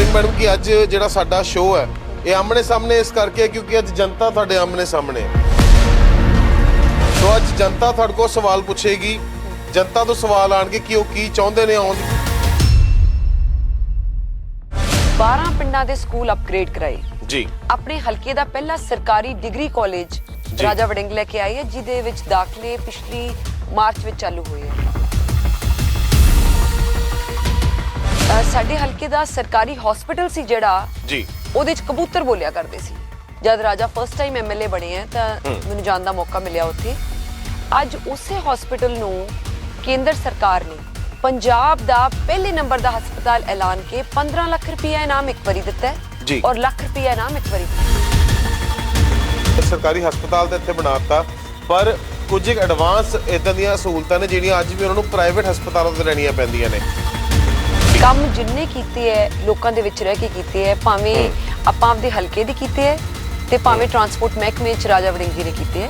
Warring madam ਕਿ ਅੱਜ ਜਿਹੜਾ ਸਾਡਾ ਸ਼ੋਅ ਹੈ ਇਹ ਆਮਣੇ ਸਾਹਮਣੇ ਇਸ ਕਰਕੇ ਕਿਉਂਕਿ ਅੱਜ ਜਨਤਾ ਤੁਹਾਡੇ ਆਮਣੇ ਸਾਹਮਣੇ ਹੈ। ਸੋ ਅੱਜ ਜਨਤਾ ਤੁਹਾਡੇ ਕੋਲ ਸਵਾਲ ਪੁੱਛੇਗੀ, ਜਨਤਾ ਤੋਂ ਸਵਾਲ ਆਣਗੇ ਕਿ ਉਹ ਕੀ ਚਾਹੁੰਦੇ ਨੇ ਆਉਣ। 12 ਪਿੰਡਾਂ ਦੇ ਸਕੂਲ ਅਪਗ੍ਰੇਡ ਕਰਾਏ ਜੀ। ਆਪਣੇ ਹਲਕੇ ਦਾ ਪਹਿਲਾ ਸਰਕਾਰੀ ਡਿਗਰੀ ਕਾਲਜ ਰਾਜਾ ਵੜਿੰਗ ਲੈ ਕੇ ਆਈ ਹੈ, ਜਿਹਦੇ ਵਿੱਚ ਦਾਖਲੇ ਪਿਛਲੀ ਮਾਰਚ ਵਿੱਚ ਚਾਲੂ ਹੋਏ ਹੈ। ਸਾਡੇ ਹਲਕੇ ਦਾ ਸਰਕਾਰੀ ਹਸਪੀਟਲ ਸੀ ਜਿਹੜਾ ਜੀ, ਉਹਦੇ ਚ ਕਬੂਤਰ ਬੋਲਿਆ ਕਰਦੇ ਸੀ। ਜਦ ਰਾਜਾ ਫਸਟ ਟਾਈਮ ਐਮਐਲਏ ਬਣੇ ਹੈ ਤਾਂ ਮੈਨੂੰ ਜਾਣ ਦਾ ਮੌਕਾ ਮਿਲਿਆ ਉੱਥੇ। ਅੱਜ ਉਸੇ ਹਸਪੀਟਲ ਨੂੰ ਕੇਂਦਰ ਸਰਕਾਰ ਨੇ ਪੰਜਾਬ ਦਾ ਪਹਿਲੇ ਨੰਬਰ ਦਾ ਹਸਪਤਾਲ ਐਲਾਨ ਕੇ 15 ਲੱਖ ਰੁਪਇਆ ਇਨਾਮ ਇੱਕ ਵਾਰੀ ਦਿੱਤਾ ਹੈ ਔਰ ਲੱਖ ਰੁਪਇਆ ਇਨਾਮ ਇੱਕ ਵਾਰੀ ਸਰਕਾਰੀ ਹਸਪਤਾਲ ਤੇ ਇੱਥੇ ਬਣਾਤਾ। ਪਰ ਕੁਝ ਐਡਵਾਂਸ ਇਦਾਂ ਦੀਆਂ ਸਹੂਲਤਾਂ ਨੇ ਜਿਹੜੀਆਂ ਅੱਜ ਵੀ ਉਹਨਾਂ ਨੂੰ ਪ੍ਰਾਈਵੇਟ ਹਸਪਤਾਲਾਂ ਤੋਂ ਲੈਣੀਆਂ ਪੈਂਦੀਆਂ ਨੇ। ਕੰਮ ਜਿੰਨੇ ਕੀਤੇ ਹੈ ਲੋਕਾਂ ਦੇ ਵਿੱਚ ਰਹਿ ਕੇ ਕੀਤੇ ਹੈ, ਭਾਵੇਂ ਆਪਾਂ ਆਪਦੇ ਹਲਕੇ ਦੀ ਕੀਤੇ ਹੈ ਤੇ ਭਾਵੇਂ ਟਰਾਂਸਪੋਰਟ ਮਹਿਕਮੇ ਚ ਰਾਜਾ ਵੜਿੰਗ ਜੀ ਨੇ ਕੀਤੇ ਹੈ।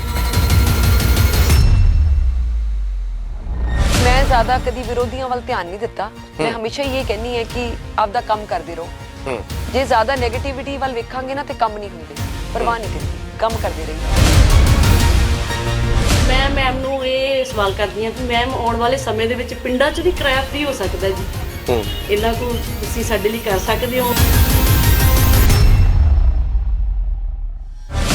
ਮੈਂ ਜ਼ਿਆਦਾ ਕਦੀ ਵਿਰੋਧੀਆਂ ਵੱਲ ਧਿਆਨ ਨਹੀਂ ਦਿੱਤਾ। ਮੈਂ ਹਮੇਸ਼ਾ ਇਹ ਕਹਿੰਨੀ ਹੈ ਕਿ ਆਪਦਾ ਕੰਮ ਕਰਦੇ ਰਹੋ। ਜੇ ਜ਼ਿਆਦਾ ਨੈਗੇਟਿਵਿਟੀ ਵੱਲ ਵੇਖਾਂਗੇ ਨਾ ਤੇ ਕੰਮ ਨਹੀਂ ਹੁੰਦੇ। ਪਰਵਾਹ ਨਹੀਂ ਕਰੀ, ਕੰਮ ਕਰਦੇ ਰਹੀਏ। ਮੈਂ ਮੈਮ ਨੂੰ ਇਹ ਸਵਾਲ ਕਰਦੀ ਹਾਂ ਕਿ ਮੈਮ ਆਉਣ ਵਾਲੇ ਸਮੇਂ ਦੇ ਵਿੱਚ ਪਿੰਡਾਂ 'ਚ ਵੀ ਕਿਰਾਇਆ ਫ੍ਰੀ ਹੋ ਸਕਦਾ ਜੀ। ਇਹਨਾਂ ਨੂੰ ਤੁਸੀਂ ਸਾਡੇ ਲਈ ਕਰ ਸਕਦੇ ਹੋ।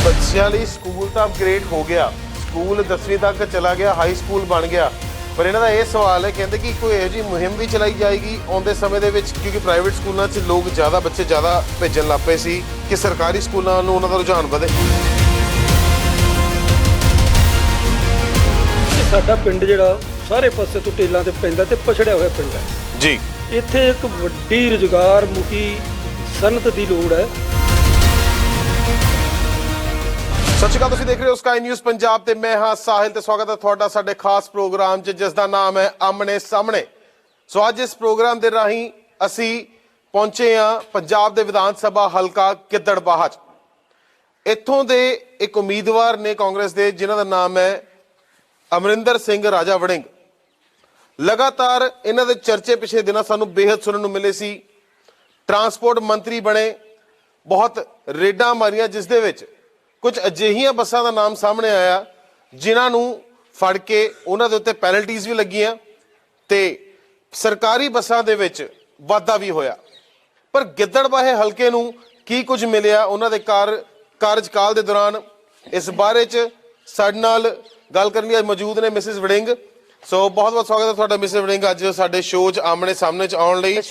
ਬੱਚਿਆਂ ਲਈ ਸਕੂਲ ਤਾਂ ਅਪਗ੍ਰੇਡ ਹੋ ਗਿਆ, ਸਕੂਲ 10ਵੀਂ ਤੱਕ ਚਲਾ ਗਿਆ, ਹਾਈ ਸਕੂਲ ਬਣ ਗਿਆ। ਪਰ ਇਹਨਾਂ ਦਾ ਇਹ ਸਵਾਲ ਹੈ, ਕਹਿੰਦੇ ਕਿ ਕੋਈ ਇਹੋ ਜਿਹੀ ਮੁਹਿੰਮ ਵੀ ਚਲਾਈ ਜਾਏਗੀ ਆਉਂਦੇ ਸਮੇਂ ਦੇ ਵਿੱਚ, ਕਿਉਂਕਿ ਪ੍ਰਾਈਵੇਟ ਸਕੂਲਾਂ 'ਚ ਲੋਕ ਜ਼ਿਆਦਾ ਬੱਚੇ ਜ਼ਿਆਦਾ ਭੇਜਣ ਲੱਗ ਪਏ ਸੀ ਕਿ ਸਰਕਾਰੀ ਸਕੂਲਾਂ ਨੂੰ ਉਹਨਾਂ ਦਾ ਰੁਝਾਨ ਵਧੇ। ਸਾਡਾ ਪਿੰਡ ਜਿਹੜਾ ਸਾਰੇ ਪਾਸੇ ਤੋਂ ਟੇਲਾਂ ਤੇ ਪੈਂਦਾ ਤੇ ਪਛੜਿਆ ਹੋਇਆ ਪਿੰਡ ਹੈ ਜੀ। ਇੱਥੇ ਇੱਕ ਵੱਡੀ ਰੁਜ਼ਗਾਰ ਮੁਖੀ ਸਨਅਤ ਦੀ ਲੋੜ ਹੈ। ਸਤਿ ਸ਼੍ਰੀ ਅਕਾਲ, ਤੁਸੀਂ ਦੇਖ ਰਹੇ ਹੋ ਸਕਾਈ ਨਿਊਜ਼ ਪੰਜਾਬ ਤੇ ਮੈਂ ਹਾਂ ਸਾਹਿਲ ਤੇ ਸਵਾਗਤ ਹੈ ਤੁਹਾਡਾ ਸਾਡੇ ਖਾਸ ਪ੍ਰੋਗਰਾਮ 'ਚ ਜਿਸ ਦਾ ਨਾਮ ਹੈ ਆਮਣੇ ਸਾਹਮਣੇ। ਸੋ ਅੱਜ ਇਸ ਪ੍ਰੋਗਰਾਮ ਦੇ ਰਾਹੀਂ ਅਸੀਂ ਪਹੁੰਚੇ ਹਾਂ ਪੰਜਾਬ ਦੇ ਵਿਧਾਨ ਸਭਾ ਹਲਕਾ ਗਿੱਦੜਬਾਹਾ 'ਚ। ਇੱਥੋਂ ਦੇ ਇੱਕ ਉਮੀਦਵਾਰ ਨੇ ਕਾਂਗਰਸ ਦੇ, ਜਿਨ੍ਹਾਂ ਦਾ ਨਾਮ ਹੈ ਅਮਰਿੰਦਰ ਸਿੰਘ ਰਾਜਾ ਵੜਿੰਗ। ਲਗਾਤਾਰ ਇਹਨਾਂ ਦੇ ਚਰਚੇ ਪਿਛਲੇ ਦਿਨਾਂ ਸਾਨੂੰ ਬੇਹੱਦ ਸੁਣਨ ਨੂੰ ਮਿਲੇ ਸੀ। ਟਰਾਂਸਪੋਰਟ ਮੰਤਰੀ ਬਣੇ, ਬਹੁਤ ਰੇਡਾਂ ਮਾਰੀਆਂ, ਜਿਸ ਦੇ ਵਿੱਚ ਕੁਝ ਅਜਿਹੀਆਂ ਬੱਸਾਂ ਦਾ ਨਾਮ ਸਾਹਮਣੇ ਆਇਆ ਜਿਨ੍ਹਾਂ ਨੂੰ ਫੜ ਕੇ ਉਹਨਾਂ ਦੇ ਉੱਤੇ ਪੈਨਲਟੀਜ਼ ਵੀ ਲੱਗੀਆਂ ਤੇ ਸਰਕਾਰੀ ਬੱਸਾਂ ਦੇ ਵਿੱਚ ਵਾਧਾ ਵੀ ਹੋਇਆ। ਪਰ ਗਿੱਦੜਬਾਹੇ ਹਲਕੇ ਨੂੰ ਕੀ ਕੁਝ ਮਿਲਿਆ ਉਹਨਾਂ ਦੇ ਕਾਰਜਕਾਲ ਦੇ ਦੌਰਾਨ, ਇਸ ਬਾਰੇ 'ਚ ਸਾਡੇ ਨਾਲ ਗੱਲ ਕਰਨ ਲਈ ਮੌਜੂਦ ਨੇ ਮਿਸਿਸ ਵੜਿੰਗ। ਸੋ ਬਹੁਤ ਬਹੁਤ ਸਵਾਗਤ ਹੈ ਤੁਹਾਡਾ ਮਿਸਿਸ ਵੜਿੰਗ ਅੱਜ ਸਾਡੇ ਸ਼ੋਅ 'ਚ ਆਮਣੇ ਸਾਹਮਣੇ 'ਚ ਆਉਣ ਲਈ।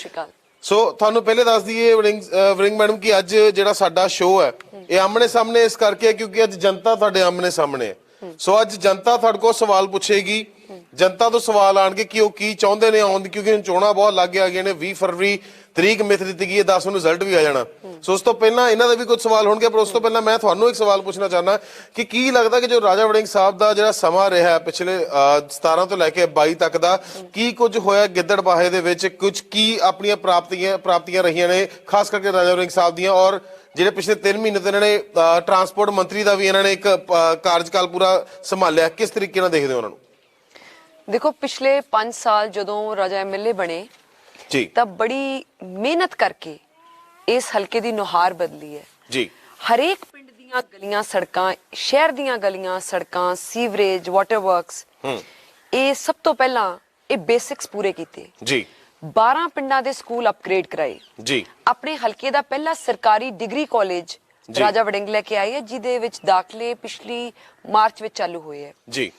ਸੋ ਤੁਹਾਨੂੰ ਪਹਿਲੇ ਦੱਸ ਦਈਏ ਵੜਿੰਗ ਮੈਡਮ ਕਿ ਅੱਜ ਜਿਹੜਾ ਸਾਡਾ ਸ਼ੋਅ ਹੈ ਇਹ ਆਮਣੇ ਸਾਹਮਣੇ ਇਸ ਕਰਕੇ ਕਿਉਂਕਿ ਅੱਜ ਜਨਤਾ ਤੁਹਾਡੇ ਆਮਣੇ ਸਾਹਮਣੇ ਹੈ। ਸੋ ਅੱਜ ਜਨਤਾ ਤੁਹਾਡੇ ਕੋਲ ਸਵਾਲ ਪੁੱਛੇਗੀ, ਜਨਤਾ ਤੋਂ ਸਵਾਲ ਆਣਗੇ ਕਿ ਉਹ ਕੀ ਚਾਹੁੰਦੇ ਨੇ ਆਉਣ ਦੀ, ਕਿਉਂਕਿ ਹੁਣ ਚੋਣਾਂ ਬਹੁਤ ਲੱਗ ਗਈਆਂ ਨੇ। 20 ਫਰਵਰੀ ਤਰੀਕ ਮਿੱਥ ਦਿੱਤੀ ਗਈ ਹੈ, 10 ਨੂੰ ਰਿਜ਼ਲਟ ਵੀ ਆ ਜਾਣਾ। ਸੋ ਉਸ ਤੋਂ ਪਹਿਲਾਂ ਇਹਨਾਂ ਦੇ ਵੀ ਕੁਝ ਸਵਾਲ ਹੋਣਗੇ, ਪਰ ਉਸ ਤੋਂ ਪਹਿਲਾਂ ਮੈਂ ਤੁਹਾਨੂੰ ਇੱਕ ਸਵਾਲ ਪੁੱਛਣਾ ਚਾਹੁੰਦਾ ਕਿ ਕੀ ਲੱਗਦਾ ਕਿ ਜੋ ਰਾਜਾ ਵੜਿੰਗ ਸਾਹਿਬ ਦਾ ਜਿਹੜਾ ਸਮਾਂ ਰਿਹਾ ਪਿਛਲੇ 17 ਤੋਂ ਲੈ ਕੇ 22 ਤੱਕ ਦਾ, ਕੀ ਕੁਝ ਹੋਇਆ ਗਿੱਦੜਬਾਹੇ ਦੇ ਵਿੱਚ, ਕੁਝ ਕੀ ਆਪਣੀਆਂ ਪ੍ਰਾਪਤੀਆਂ ਰਹੀਆਂ ਨੇ ਖਾਸ ਕਰਕੇ ਰਾਜਾ ਵੜਿੰਗ ਸਾਹਿਬ ਦੀਆਂ, ਔਰ ਜਿਹੜੇ ਪਿਛਲੇ 3 ਮਹੀਨੇ ਤੋਂ ਇਹਨਾਂ ਨੇ ਟਰਾਂਸਪੋਰਟ ਮੰਤਰੀ ਦਾ ਵੀ ਇਹਨਾਂ ਨੇ ਇੱਕ ਕਾਰਜਕਾਲ ਪੂਰਾ ਸੰਭਾਲਿਆ, ਕਿਸ ਤਰੀਕੇ ਨਾਲ ਦੇਖਦੇ ਹੋ ਉਹਨਾਂ ਨੂੰ? ਦੇਖੋ, ਪਿਛਲੇ 5 ਸਾਲ ਜਦੋਂ ਰਾਜਾ ਐਮਐਲਏ ਬਣੇ ਜੀ ਤਾਂ ਬੜੀ ਮਿਹਨਤ ਕਰਕੇ ਇਸ ਹਲਕੇ ਦੀ ਨੁਹਾਰ ਬਦਲੀ ਹੈ ਜੀ। ਹਰੇਕ ਪਿੰਡ ਦੀਆਂ ਗਲੀਆਂ ਸੜਕਾਂ, ਸ਼ਹਿਰ ਦੀਆਂ ਗਲੀਆਂ ਸੜਕਾਂ, ਸੀਵਰੇਜ, ਵਾਟਰ ਵਰਕਸ, ਇਹ ਸਭ ਤੋਂ ਪਹਿਲਾਂ ਇਹ ਬੇਸਿਕਸ ਪੂਰੇ ਕੀਤੇ ਜੀ। 12 ਪਿੰਡਾਂ ਦੇ ਸਕੂਲ ਅਪਗ੍ਰੇਡ ਕਰਾਏ ਜੀ। ਆਪਣੇ ਹਲਕੇ ਦਾ ਪਹਿਲਾ ਸਰਕਾਰੀ ਡਿਗਰੀ ਕਾਲਜ ਰਾਜਾ ਵੜਿੰਗ ਲੈ ਕੇ ਆਈ ਹੈ, ਜਿਹਦੇ ਵਿੱਚ ਦਾਖਲੇ ਪਿਛਲੀ ਮਾਰਚ ਵਿੱਚ ਚਾਲੂ ਹੋਏ ਹੈ ਜੀ।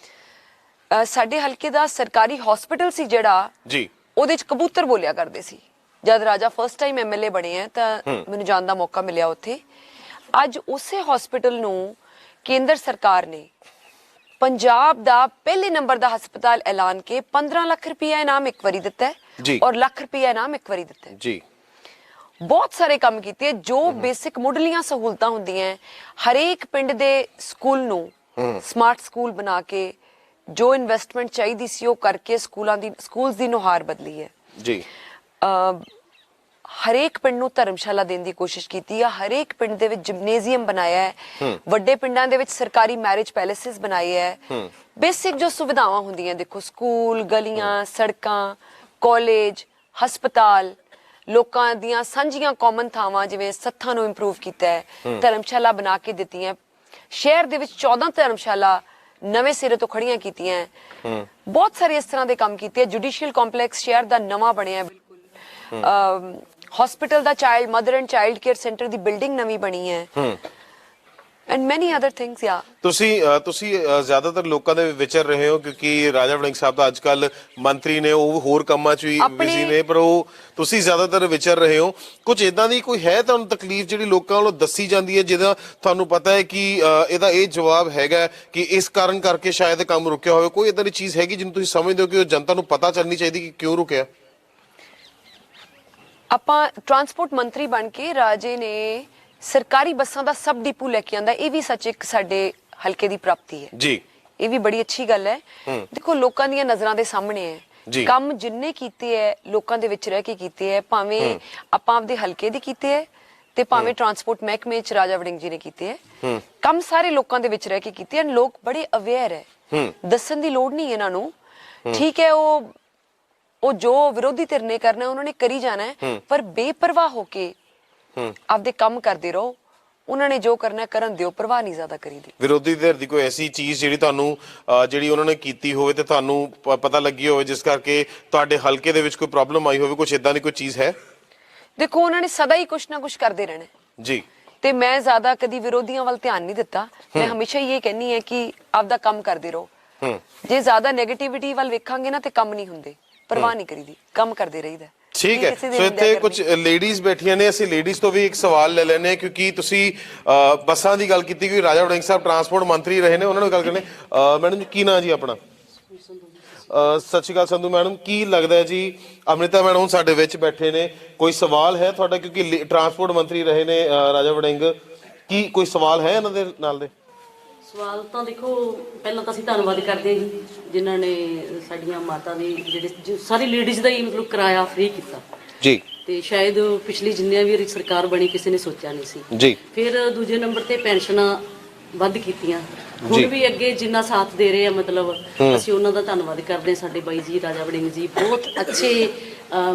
ਸਾਡੇ ਹਲਕੇ ਦਾ ਸਰਕਾਰੀ ਹਸਪੀਟਲ ਸੀ ਜਿਹੜਾ ਜੀ, ਉਹਦੇ ਚ ਕਬੂਤਰ ਬੋਲਿਆ ਕਰਦੇ ਸੀ। ਜਦ ਰਾਜਾ ਫਸਟ ਟਾਈਮ ਐਮਐਲਏ ਬਣੇ ਹੈ ਤਾਂ ਮੈਨੂੰ ਜਾਣ ਦਾ ਮੌਕਾ ਮਿਲਿਆ ਉੱਥੇ। ਅੱਜ ਉਸੇ ਹਸਪੀਟਲ ਨੂੰ ਕੇਂਦਰ ਸਰਕਾਰ ਨੇ ਪੰਜਾਬ ਦਾ ਪਹਿਲੇ ਨੰਬਰ ਦਾ ਹਸਪਤਾਲ ਐਲਾਨ ਕੇ 15 ਲੱਖ ਰੁਪਇਆ ਇਨਾਮ ਇੱਕ ਵਾਰੀ ਦਿੱਤਾ ਹੈ ਔਰ ਲੱਖ ਰੁਪਇਆ ਇਨਾਮ ਇੱਕ ਵਾਰੀ ਦਿੱਤਾ ਹੈ ਜੀ। ਬਹੁਤ ਸਾਰੇ ਕੰਮ ਕੀਤੇ ਜੋ ਬੇਸਿਕ ਮੁੱਢਲੀਆਂ ਸਹੂਲਤਾਂ ਹੁੰਦੀਆਂ, ਹਰੇਕ ਪਿੰਡ ਦੇ ਸਕੂਲ ਨੂੰ ਸਮਾਰਟ ਸਕੂਲ ਬਣਾ ਕੇ ਜੋ ਇਨਵੈਸਟਮੈਂਟ ਚਾਹੀਦੀ ਸੀ ਉਹ ਕਰਕੇ ਸਕੂਲਸ ਦੀ ਨੁਹਾਰ ਬਦਲੀ ਹੈ ਜੀ। ਹਰੇਕ ਪਿੰਡ ਨੂੰ ਧਰਮਸ਼ਾਲਾ ਦੇਣ ਦੀ ਕੋਸ਼ਿਸ਼ ਕੀਤੀ ਹੈ, ਹਰੇਕ ਪਿੰਡ ਦੇ ਵਿੱਚ ਜਿਮਨੇਜ਼ੀਅਮ ਬਣਾਇਆ ਹੈ, ਵੱਡੇ ਪਿੰਡਾਂ ਦੇ ਵਿੱਚ ਸਰਕਾਰੀ ਮੈਰਿਜ ਪੈਲੇਸਿਸ ਬਣਾਏ ਹੈ। ਬੇਸਿਕ ਜੋ ਸੁਵਿਧਾਵਾਂ ਹੁੰਦੀਆਂ, ਦੇਖੋ ਸਕੂਲ, ਗਲੀਆਂ, ਸੜਕਾਂ, ਕਾਲਜ, ਹਸਪਤਾਲ, ਲੋਕਾਂ ਦੀਆਂ ਸਾਂਝੀਆਂ ਕਾਮਨ ਥਾਵਾਂ ਜਿਵੇਂ ਸੱਥਾਂ ਨੂੰ ਇੰਪਰੂਵ ਕੀਤਾ ਹੈ, ਧਰਮਸ਼ਾਲਾ ਬਣਾ ਕੇ ਦਿੱਤੀਆਂ, ਸ਼ਹਿਰ ਦੇ ਵਿੱਚ 14 ਧਰਮਸ਼ਾਲਾ ਨਵੇਂ ਸਿਰੇ ਤੋਂ ਖੜੀਆਂ ਕੀਤੀਆਂ ਹੈ। ਬਹੁਤ ਸਾਰੇ ਇਸ ਤਰ੍ਹਾਂ ਦੇ ਕੰਮ ਕੀਤੇ ਹੈ। ਜੁਡੀਸ਼ੀਅਲ ਕੰਪਲੈਕਸ ਸ਼ਹਿਰ ਦਾ ਨਵਾਂ ਬਣਿਆ ਹੈ ਬਿਲਕੁਲ। Hospital the mother and child care centre the building ਨਵੀਂ ਬਣੀ ਹੈ and many other things। yeah ਤੁਸੀਂ ਜ਼ਿਆਦਾਤਰ ਲੋਕਾਂ ਦੇ ਵਿਚਰ ਰਹੇ ਹੋ ਕਿਉਂਕਿ ਰਾਜਾ ਵੜਿੰਗ ਸਾਹਿਬ ਤਾਂ ਅੱਜਕੱਲ ਮੰਤਰੀ ਨੇ, ਉਹ ਹੋਰ ਕੰਮਾਂ 'ਚ ਵੀ ਬਿਜ਼ੀ ਨੇ, ਪਰ ਉਹ ਤੁਸੀਂ ਜ਼ਿਆਦਾਤਰ ਵਿਚਰ ਰਹੇ ਹੋ। ਕੁਝ ਇਦਾਂ ਦੀ ਕੋਈ ਹੈ ਤੁਹਾਨੂੰ ਤਕਲੀਫ ਜਿਹੜੀ ਲੋਕਾਂ ਵੱਲੋਂ ਦੱਸੀ ਜਾਂਦੀ ਹੈ ਜਿਹਦਾ ਤੁਹਾਨੂੰ ਪਤਾ ਹੈ ਕਿ ਇਹਦਾ ਇਹ ਜਵਾਬ ਹੈਗਾ ਕਿ ਇਸ ਕਾਰਨ ਕਰਕੇ ਸ਼ਾਇਦ ਕੰਮ ਰੁਕਿਆ ਹੋਵੇ? ਕੋਈ ਇਦਾਂ ਦੀ ਚੀਜ਼ ਹੈਗੀ ਜਿਹਨੂੰ ਤੁਸੀਂ ਸਮਝਦੇ ਹੋ ਕਿ ਉਹ ਜਨਤਾ ਨੂੰ ਪਤਾ ਚੱਲਣੀ ਚਾਹੀਦੀ ਕਿ ਕਿਉਂ ਰੁਕਿਆ? ਆਪਾਂ ਟਰਾਂਸਪੋਰਟ ਮੰਤਰੀ ਬਣ ਕੇ ਰਾਜੇ ਨੇ ਸਰਕਾਰੀ ਬੱਸਾਂ ਦਾ ਸਬ ਡਿਪੂ ਲੈ ਕੇ ਆਂਦਾ। ਇਹ ਵੀ ਸੱਚ ਇੱਕ ਸਾਡੇ ਹਲਕੇ ਦੀ ਪ੍ਰਾਪਤੀ ਹੈ ਜੀ, ਇਹ ਵੀ ਬੜੀ ਅੱਛੀ ਗੱਲ ਹੈ। ਦੇਖੋ ਲੋਕਾਂ ਦੀਆਂ ਨਜ਼ਰਾਂ ਦੇ ਸਾਹਮਣੇ ਹੈ ਕੰਮ ਜਿੰਨੇ ਕੀਤੇ ਹੈ, ਲੋਕਾਂ ਦੇ ਵਿੱਚ ਰਹਿ ਕੇ ਕੀਤੇ ਹੈ, ਭਾਵੇਂ ਆਪਾਂ ਆਪਦੇ ਹਲਕੇ ਦੀ ਕੀਤੇ ਹੈ ਤੇ ਭਾਵੇਂ ਟਰਾਂਸਪੋਰਟ ਮਹਿਕਮੇ ਚ ਰਾਜਾ ਵੜਿੰਗ ਜੀ ਨੇ ਕੀਤੇ ਹੈ। ਕੰਮ ਸਾਰੇ ਲੋਕਾਂ ਦੇ ਵਿੱਚ ਰਹਿ ਕੇ ਕੀਤੇ ਹਨ। ਲੋਕ ਬੜੇ ਅਵੇਅਰ ਹੈ, ਦੱਸਣ ਦੀ ਲੋੜ ਨਹੀਂ ਇਹਨਾਂ ਨੂੰ। ਠੀਕ ਹੈ, ਉਹ ਜੋ ਵਿਰੋਧੀ ਧਿਰ ਨੇ ਕਰਨਾ ਉਹਨਾਂ ਨੇ ਕਰੀ ਜਾਣਾ ਹੈ, ਪਰ ਬੇਪਰਵਾਹ ਹੋ ਕੇ ਆਪਦੇ ਕੰਮ ਕਰਦੇ ਰਹੋ। ਉਹਨਾਂ ਨੇ ਜੋ ਕਰਨਾ ਕਰਨ ਦਿਓ, ਪਰਵਾਹ ਨਹੀਂ ਜ਼ਿਆਦਾ ਕਰੀਦੀ। ਵਿਰੋਧੀ ਧਿਰ ਦੀ ਕੋਈ ਐਸੀ ਚੀਜ਼ ਜਿਹੜੀ ਤੁਹਾਨੂੰ ਜਿਹੜੀ ਉਹਨਾਂ ਨੇ ਕੀਤੀ ਹੋਵੇ ਤੇ ਤੁਹਾਨੂੰ ਪਤਾ ਲੱਗੀ ਹੋਵੇ ਜਿਸ ਕਰਕੇ ਤੁਹਾਡੇ ਹਲਕੇ ਦੇ ਵਿੱਚ ਕੋਈ ਪ੍ਰੋਬਲਮ ਆਈ ਹੋਵੇ, ਕੁਝ ਇਦਾਂ ਦੀ ਕੋਈ ਚੀਜ਼ ਹੈ? ਦੇਖੋ ਉਹਨਾਂ ਨੇ ਸਦਾ ਹੀ ਕੁਛ ਨਾ ਕੁਛ ਕਰਦੇ ਰਹਿਣਾ ਜੀ, ਤੇ ਮੈਂ ਜ਼ਿਆਦਾ ਕਦੀ ਵਿਰੋਧੀਆਂ ਵੱਲ ਧਿਆਨ ਨਹੀਂ ਦਿੱਤਾ। ਮੈਂ ਹਮੇਸ਼ਾ ਇਹ ਕਹਿੰਨੀ ਹੈ ਕਿ ਆਪਦਾ ਕੰਮ ਕਰਦੇ ਰਹੋ। ਜੇ ਜ਼ਿਆਦਾ ਨੈਗੇਟਿਵਿਟੀ ਵੱਲ ਵੇਖਾਂਗੇ ਨਾ ਤੇ ਕੰਮ ਨਹੀਂ ਹੁੰਦੇ, ਪਰਵਾਹ ਨਹੀਂ ਕਰੀਦੀ, ਕੰਮ ਕਰਦੇ ਰਹੀਦਾ। ਠੀਕ ਹੈ। ਸੋ ਇੱਥੇ ਕੁਝ ਲੇਡੀਜ਼ ਬੈਠੀਆਂ ਨੇ, ਅਸੀਂ ਲੇਡੀਜ਼ ਤੋਂ ਵੀ ਇੱਕ ਸਵਾਲ ਲੈ ਲੈਣੇ ਆ ਕਿਉਂਕਿ ਤੁਸੀਂ ਬੱਸਾਂ ਦੀ ਗੱਲ ਕੀਤੀ ਕਿ ਰਾਜਾ ਵੜਿੰਗ ਸਾਹਿਬ ਟਰਾਂਸਪੋਰਟ ਮੰਤਰੀ ਰਹੇ ਨੇ, ਉਹਨਾਂ ਨਾਲ ਗੱਲ ਕਰਨੇ। ਮੈਡਮ ਜੀ ਕੀ ਨਾਂ ਜੀ ਆਪਣਾ? ਸਤਿ ਸ਼੍ਰੀ ਅਕਾਲ ਸੰਧੂ ਮੈਡਮ, ਕੀ ਲੱਗਦਾ ਹੈ ਜੀ ਅੰਮ੍ਰਿਤਾ ਮੈਡਮ ਹੁਣ ਸਾਡੇ ਵਿੱਚ ਬੈਠੇ ਨੇ, ਕੋਈ ਸਵਾਲ ਹੈ ਤੁਹਾਡਾ ਕਿਉਂਕਿ ਟਰਾਂਸਪੋਰਟ ਮੰਤਰੀ ਰਹੇ ਨੇ ਰਾਜਾ ਵੜਿੰਗ, ਕੀ ਕੋਈ ਸਵਾਲ ਹੈ ਇਹਨਾਂ ਦੇ ਨਾਲ ਦੇ? ਸਵਾਲ ਤਾਂ ਦੇਖੋ, ਪਹਿਲਾਂ ਤਾਂ ਅਸੀਂ ਧੰਨਵਾਦ ਕਰਦੇ ਹਾਂ ਜੀ ਜਿਨ੍ਹਾਂ ਨੇ ਸਾਡੀਆਂ ਮਾਤਾ ਦੀ ਜਿਹੜੇ ਸਾਰੀ ਲੇਡੀਜ਼ ਦਾ ਹੀ ਮਤਲਬ ਕਿਰਾਇਆ ਫ੍ਰੀ ਕੀਤਾ ਜੀ, ਤੇ ਸ਼ਾਇਦ ਪਿਛਲੀ ਜਿੰਨੀਆਂ ਵੀ ਸਰਕਾਰ ਬਣੀ ਕਿਸੇ ਨੇ ਸੋਚਿਆ ਨਹੀਂ ਸੀ ਜੀ। ਫਿਰ ਦੂਜੇ ਨੰਬਰ ਤੇ ਪੈਨਸ਼ਨਾਂ ਵੱਧ ਕੀਤੀਆਂ। ਹੁਣ ਵੀ ਅੱਗੇ ਜਿੰਨਾ ਸਾਥ ਦੇ ਰਹੇ ਆ ਮਤਲਬ ਅਸੀਂ ਉਹਨਾਂ ਦਾ ਧੰਨਵਾਦ ਕਰਦੇ ਹਾਂ। ਸਾਡੇ ਬਾਈ ਜੀ ਰਾਜਾ ਵੜਿੰਗ ਜੀ ਬਹੁਤ ਅੱਛੇ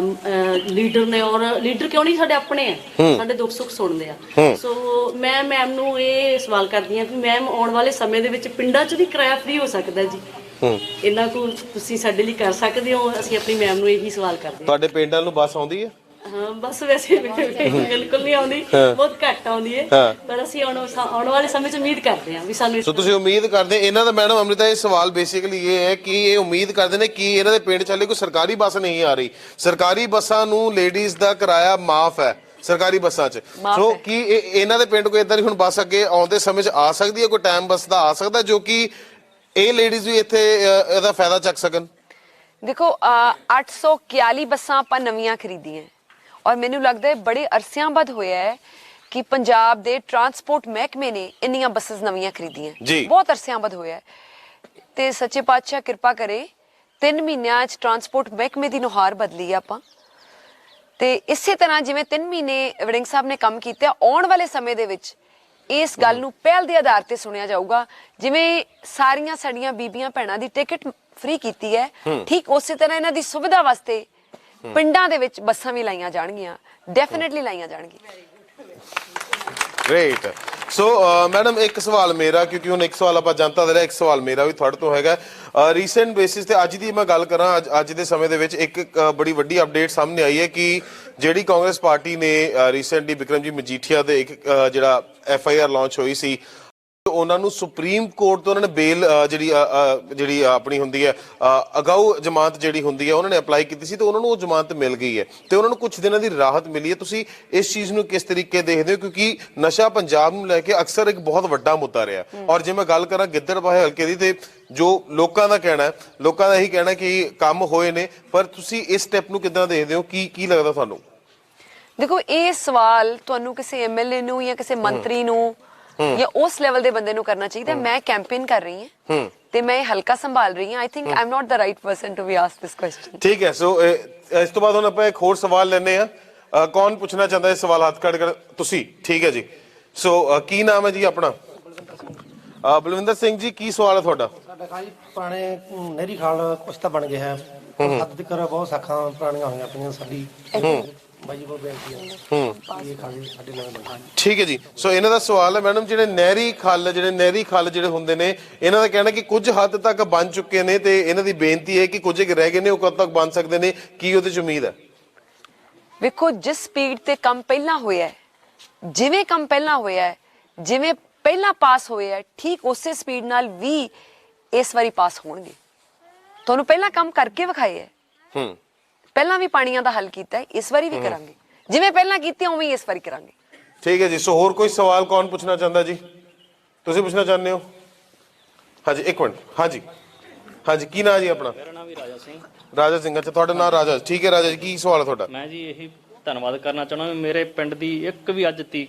ਲੀਡਰ ਨੇ, ਔਰ ਲੀਡਰ ਕਿਉਂ ਨਹੀਂ, ਸਾਡੇ ਆਪਣੇ ਆ, ਸਾਡੇ ਦੁੱਖ ਸੁੱਖ ਸੁਣਦੇ ਆ। ਸੋ ਮੈਂ ਮੈਮ ਨੂੰ ਇਹ ਸਵਾਲ ਕਰਦੀ ਹਾਂ ਕਿ ਮੈਮ ਆਉਣ ਵਾਲੇ ਸਮੇਂ ਦੇ ਵਿੱਚ ਪਿੰਡਾਂ 'ਚ ਵੀ ਕਿਰਾਇਆ ਫ੍ਰੀ ਹੋ ਸਕਦਾ ਜੀ, ਇਹਨਾਂ ਕੁ ਤੁਸੀਂ ਸਾਡੇ ਲਈ ਕਰ ਸਕਦੇ ਹੋ? ਅਸੀਂ ਆਪਣੀ ਮੈਮ ਨੂੰ ਇਹੀ ਸਵਾਲ ਕਰਦੇ ਹਾਂ। ਤੁਹਾਡੇ ਪਿੰਡਾਂ ਨੂੰ ਬੱਸ ਆਉਂਦੀ ਹੈ? ਹਾਂ, ਬਸ ਵੈਸੇ ਬਿਲਕੁਲ ਨਹੀਂ ਆਉਂਦੀ, ਬਹੁਤ ਘੱਟ ਆਉਂਦੀ ਹੈ, ਪਰ ਅਸੀਂ ਆਉਣ ਵਾਲੇ ਸਮੇਂ 'ਚ ਉਮੀਦ ਕਰਦੇ ਹਾਂ ਵੀ ਸਾਨੂੰ। ਸੋ ਤੁਸੀਂ ਉਮੀਦ ਕਰਦੇ ਇਹਨਾਂ ਦਾ ਮੈਡਮ ਅੰਮ੍ਰਿਤਾ ਇਹ ਸਵਾਲ ਬੇਸਿਕਲੀ ਇਹ ਹੈ ਕਿ ਇਹ ਉਮੀਦ ਕਰਦੇ ਨੇ ਕਿ ਇਹਨਾਂ ਦੇ ਪਿੰਡ 'ਚ ਹਾਲੇ ਕੋਈ ਸਰਕਾਰੀ ਬੱਸ ਨਹੀਂ ਆ ਰਹੀ। ਸਰਕਾਰੀ ਬੱਸਾਂ ਨੂੰ ਲੇਡੀਜ਼ ਦਾ ਕਿਰਾਇਆ ਮਾਫ ਹੈ ਸਰਕਾਰੀ ਬੱਸਾਂ 'ਚ। ਸੋ ਕੀ ਇਹਨਾਂ ਦੇ ਪਿੰਡ ਕੋਈ ਇਦਾਂ ਦੀ ਹੁਣ ਬੱਸ ਅੱਗੇ ਆਉਂਦੇ ਸਮੇਂ 'ਚ ਆ ਸਕਦੀ ਹੈ, ਕੋਈ ਟਾਈਮ ਬੱਸ ਦਾ ਆ ਸਕਦਾ ਜੋ ਕਿ ਇਹ ਲੇਡੀਜ਼ ਵੀ ਇੱਥੇ ਇਹਦਾ ਫਾਇਦਾ ਚੱਕ ਸਕਣ? ਦੇਖੋ 841 ਬੱਸਾਂ ਆਪਾਂ ਨਵੀਆਂ ਖਰੀਦੀਆਂ ਔਰ ਮੈਨੂੰ ਲੱਗਦਾ ਹੈ ਬੜੇ ਅਰਸਿਆਂ ਬਾਅਦ ਹੋਇਆ ਹੈ ਕਿ ਪੰਜਾਬ ਦੇ ਟਰਾਂਸਪੋਰਟ ਮਹਿਕਮੇ ਨੇ ਇੰਨੀਆਂ ਬੱਸਸ ਨਵੀਆਂ ਖਰੀਦੀਆਂ। ਬਹੁਤ ਅਰਸਿਆਂ ਬਾਅਦ ਹੋਇਆ ਹੈ ਤੇ ਸੱਚੇ ਪਾਤਸ਼ਾਹ ਕਿਰਪਾ ਕਰੇ 3 ਮਹੀਨਿਆਂ 'ਚ ਟਰਾਂਸਪੋਰਟ ਮਹਿਕਮੇ ਦੀ ਨੁਹਾਰ ਬਦਲੀ ਆਪਾਂ। ਤੇ ਇਸੇ ਤਰ੍ਹਾਂ ਜਿਵੇਂ 3 ਮਹੀਨੇ ਵੜਿੰਗ ਸਾਹਿਬ ਨੇ ਕੰਮ ਕੀਤਾ, ਆਉਣ ਵਾਲੇ ਸਮੇਂ ਦੇ ਵਿੱਚ ਇਸ ਗੱਲ ਨੂੰ ਪਹਿਲ ਦੇ ਆਧਾਰ ਤੇ ਸੁਣਿਆ ਜਾਊਗਾ। ਜਿਵੇਂ ਸਾਰੀਆਂ ਸਾਡੀਆਂ ਬੀਬੀਆਂ ਭੈਣਾਂ ਦੀ ਟਿਕਟ ਫ੍ਰੀ ਕੀਤੀ ਹੈ, ਠੀਕ ਉਸੇ ਤਰ੍ਹਾਂ ਇਹਨਾਂ ਦੀ ਸੁਵਿਧਾ ਵਾਸਤੇ ਪਿੰਡਾਂ ਦੇ ਵਿੱਚ ਬੱਸਾਂ ਵੀ ਲਾਈਆਂ ਜਾਣਗੀਆਂ, ਡੈਫੀਨਿਟਲੀ ਲਾਈਆਂ ਜਾਣਗੀਆਂ। ਗ੍ਰੇਟ। ਸੋ ਮੈਡਮ ਇੱਕ ਸਵਾਲ ਮੇਰਾ, ਕਿਉਂਕਿ ਹੁਣ ਇੱਕ ਸਵਾਲ ਆਪਾਂ ਜਨਤਾ ਦੇ ਰਿਹਾ, ਇੱਕ ਸਵਾਲ ਮੇਰਾ ਵੀ ਤੁਹਾਡੇ ਤੋਂ ਹੈਗਾ। ਰੀਸੈਂਟ ਬੇਸਿਸ ਤੇ ਅੱਜ ਦੀ ਮੈਂ ਗੱਲ ਕਰਾਂ, ਅੱਜ ਦੇ ਸਮੇਂ ਦੇ ਵਿੱਚ ਇੱਕ ਬੜੀ ਵੱਡੀ ਅਪਡੇਟ ਸਾਹਮਣੇ ਆਈ ਹੈ ਕਿ ਜਿਹੜੀ ਕਾਂਗਰਸ ਪਾਰਟੀ ਨੇ ਰੀਸੈਂਟਲੀ ਬਿਕਰਮਜੀਤ ਮਜੀਠੀਆ ਦੇ ਇੱਕ ਜਿਹੜਾ FIR ਲਾਂਚ ਹੋਈ ਸੀ, ਉਹਨਾਂ ਨੂੰ ਸੁਪਰੀਮ ਕੋਰਟ ਤੋਂ ਉਹਨਾਂ ਨੇ ਬੇਲ ਜਿਹੜੀ ਆਪਣੀ ਹੁੰਦੀ ਹੈ ਅਗਾਊ ਜ਼ਮਾਨਤ ਜਿਹੜੀ ਹੁੰਦੀ ਹੈ ਉਹਨਾਂ ਨੇ ਅਪਲਾਈ ਕੀਤੀ ਸੀ ਤੇ ਉਹਨਾਂ ਨੂੰ ਉਹ ਜ਼ਮਾਨਤ ਮਿਲ ਗਈ ਹੈ ਤੇ ਉਹਨਾਂ ਨੂੰ ਕੁਝ ਦਿਨਾਂ ਦੀ ਰਾਹਤ ਮਿਲੀ ਹੈ। ਤੁਸੀਂ ਇਸ ਚੀਜ਼ ਨੂੰ ਕਿਸ ਤਰੀਕੇ ਦੇਖਦੇ ਹੋ? ਕਿਉਂਕਿ ਨਸ਼ਾ ਪੰਜਾਬ ਨੂੰ ਲੈ ਕੇ ਅਕਸਰ ਇੱਕ ਬਹੁਤ ਵੱਡਾ ਮੁੱਦਾ ਰਿਹਾ ਔਰ ਜੇ ਮੈਂ ਗੱਲ ਕਰਾਂ ਗਿੱਦੜਬਾਹੇ ਹਲਕੇ ਦੀ ਤੇ ਜੋ ਲੋਕਾਂ ਦਾ ਕਹਿਣਾ ਹੈ, ਲੋਕਾਂ ਦਾ ਇਹੀ ਕਹਿਣਾ ਕਿ ਕੰਮ ਹੋਏ ਨੇ, ਪਰ ਤੁਸੀਂ ਇਸ ਸਟੈਪ ਨੂੰ ਕਿੱਦਾਂ ਦੇਖਦੇ ਹੋ? ਕੀ ਲੱਗਦਾ ਤੁਹਾਨੂੰ? ਦੇਖੋ ਇਹ ਸਵਾਲ ਤੁਹਾਨੂੰ ਕਿਸੇ MLA ਨੂੰ ਜਾਂ ਕਿਸੇ ਮੰਤਰੀ ਨੂੰ ਜਾਂ ਉਸ ਲੈਵਲ ਦੇ ਬੰਦੇ ਨੂੰ ਕਰਨਾ ਚਾਹੀਦਾ। ਮੈਂ ਕੈਂਪੇਨ ਕਰ ਰਹੀ ਹਾਂ ਤੇ ਮੈਂ ਹਲਕਾ ਸੰਭਾਲ ਰਹੀ ਹਾਂ। I think I am not the right person to be ask this question. ਠੀਕ ਹੈ। ਸੋ ਇਸ ਤੋਂ ਬਾਅਦ ਹੁਣ ਆਪਾਂ ਇੱਕ ਹੋਰ ਸਵਾਲ ਲੈਣੇ ਆ। ਕੌਣ ਪੁੱਛਣਾ ਚਾਹੁੰਦਾ ਇਹ ਸਵਾਲ? ਹੱਥ ਕੱਢ ਕਰ। ਤੁਸੀਂ? ਠੀਕ ਹੈ ਜੀ। ਸੋ ਕੀ ਨਾਮ ਹੈ ਜੀ ਆਪਣਾ? ਬਲਵਿੰਦਰ ਸਿੰਘ ਜੀ, ਕੀ ਸਵਾਲ ਹੈ ਤੁਹਾਡਾ? ਸਾਡਾ ਖਾਲੀ ਪੁਰਾਣੇ ਨਹਿਰੀ ਖਾਲ ਕੁਛ ਤਾਂ ਬਣ ਗਿਆ ਹੈ, ਹੱਦ ਤੱਕ ਬਹੁਤ ਸਾਖਾਂ ਪੁਰਾਣੀਆਂ ਹੋਈਆਂ ਪਈਆਂ ਸਾਡੀ ਠੀਕ ਹੈ ਜੀ। ਸੋ ਇਹਨਾਂ ਦਾ ਸਵਾਲ ਹੈ ਮੈਡਮ, ਜਿਹੜੇ ਨਹਿਰੀ ਖੱਲ ਜਿਹੜੇ ਹੁੰਦੇ ਨੇ, ਇਹਨਾਂ ਦਾ ਕਹਿਣਾ ਕਿ ਕੁਝ ਹੱਦ ਤੱਕ ਬਣ ਚੁੱਕੇ ਨੇ ਤੇ ਇਹਨਾਂ ਦੀ ਬੇਨਤੀ ਹੈ ਕਿ ਕੁਝ ਇੱਕ ਰਹਿ ਗਏ ਨੇ, ਉਹ ਕਦ ਤੱਕ ਬਣ ਸਕਦੇ ਨੇ, ਕੀ ਉਹਦੇ ਚ ਉਮੀਦ ਹੈ? ਵੇਖੋ, ਜਿਸ ਸਪੀਡ ਤੇ ਕੰਮ ਪਹਿਲਾਂ ਹੋਇਆ ਹੈ, ਜਿਵੇਂ ਕੰਮ ਪਹਿਲਾਂ ਹੋਇਆ ਹੈ, ਜਿਵੇਂ ਪਹਿਲਾਂ ਪਾਸ ਹੋਇਆ ਹੈ, ਠੀਕ ਉਸੇ ਸਪੀਡ ਨਾਲ ਵੀ ਇਸ ਵਾਰੀ ਪਾਸ ਹੋਣਗੇ। ਤੁਹਾਨੂੰ ਪਹਿਲਾਂ ਕੰਮ ਕਰਕੇ ਵਿਖਾਏ ਹੈ, ਪਹਿਲਾਂ ਵੀ ਪਾਣੀਆਂ ਦਾ ਹੱਲ ਕੀਤਾ ਹੈ, ਇਸ ਵਾਰੀ ਵੀ ਕਰਾਂਗੇ, ਜਿਵੇਂ ਪਹਿਲਾਂ ਕੀਤੇ ਉਵੇਂ ਹੀ ਇਸ ਵਾਰੀ ਕਰਾਂਗੇ। ਠੀਕ ਹੈ ਜੀ। ਸੋ ਹੋਰ ਕੋਈ ਸਵਾਲ ਕੌਣ ਪੁੱਛਣਾ ਚਾਹੁੰਦਾ ਜੀ? ਤੁਸੀਂ ਪੁੱਛਣਾ ਚਾਹੁੰਦੇ ਹੋ? ਹਾਂਜੀ, ਇੱਕ ਮਿੰਟ। ਹਾਂਜੀ ਹਾਂਜੀ, ਕੀ ਨਾਂ ਜੀ ਆਪਣਾ? ਮੇਰਾ ਨਾਮ ਵੀ ਰਾਜਾ ਸਿੰਘ। ਰਾਜਾ ਸਿੰਘ। ਅੱਛਾ, ਤੁਹਾਡਾ ਨਾਮ ਰਾਜਾ। ਠੀਕ ਹੈ ਰਾਜਾ ਜੀ, ਕੀ ਸਵਾਲ ਹੈ ਤੁਹਾਡਾ? ਮੈਂ ਜੀ ਇਹੀ ਧੰਨਵਾਦ ਕਰਨਾ ਚਾਹੁੰਦਾ ਵੀ ਮੇਰੇ ਪਿੰਡ ਦੀ ਇੱਕ ਵੀ ਅੱਜ ਤੱਕ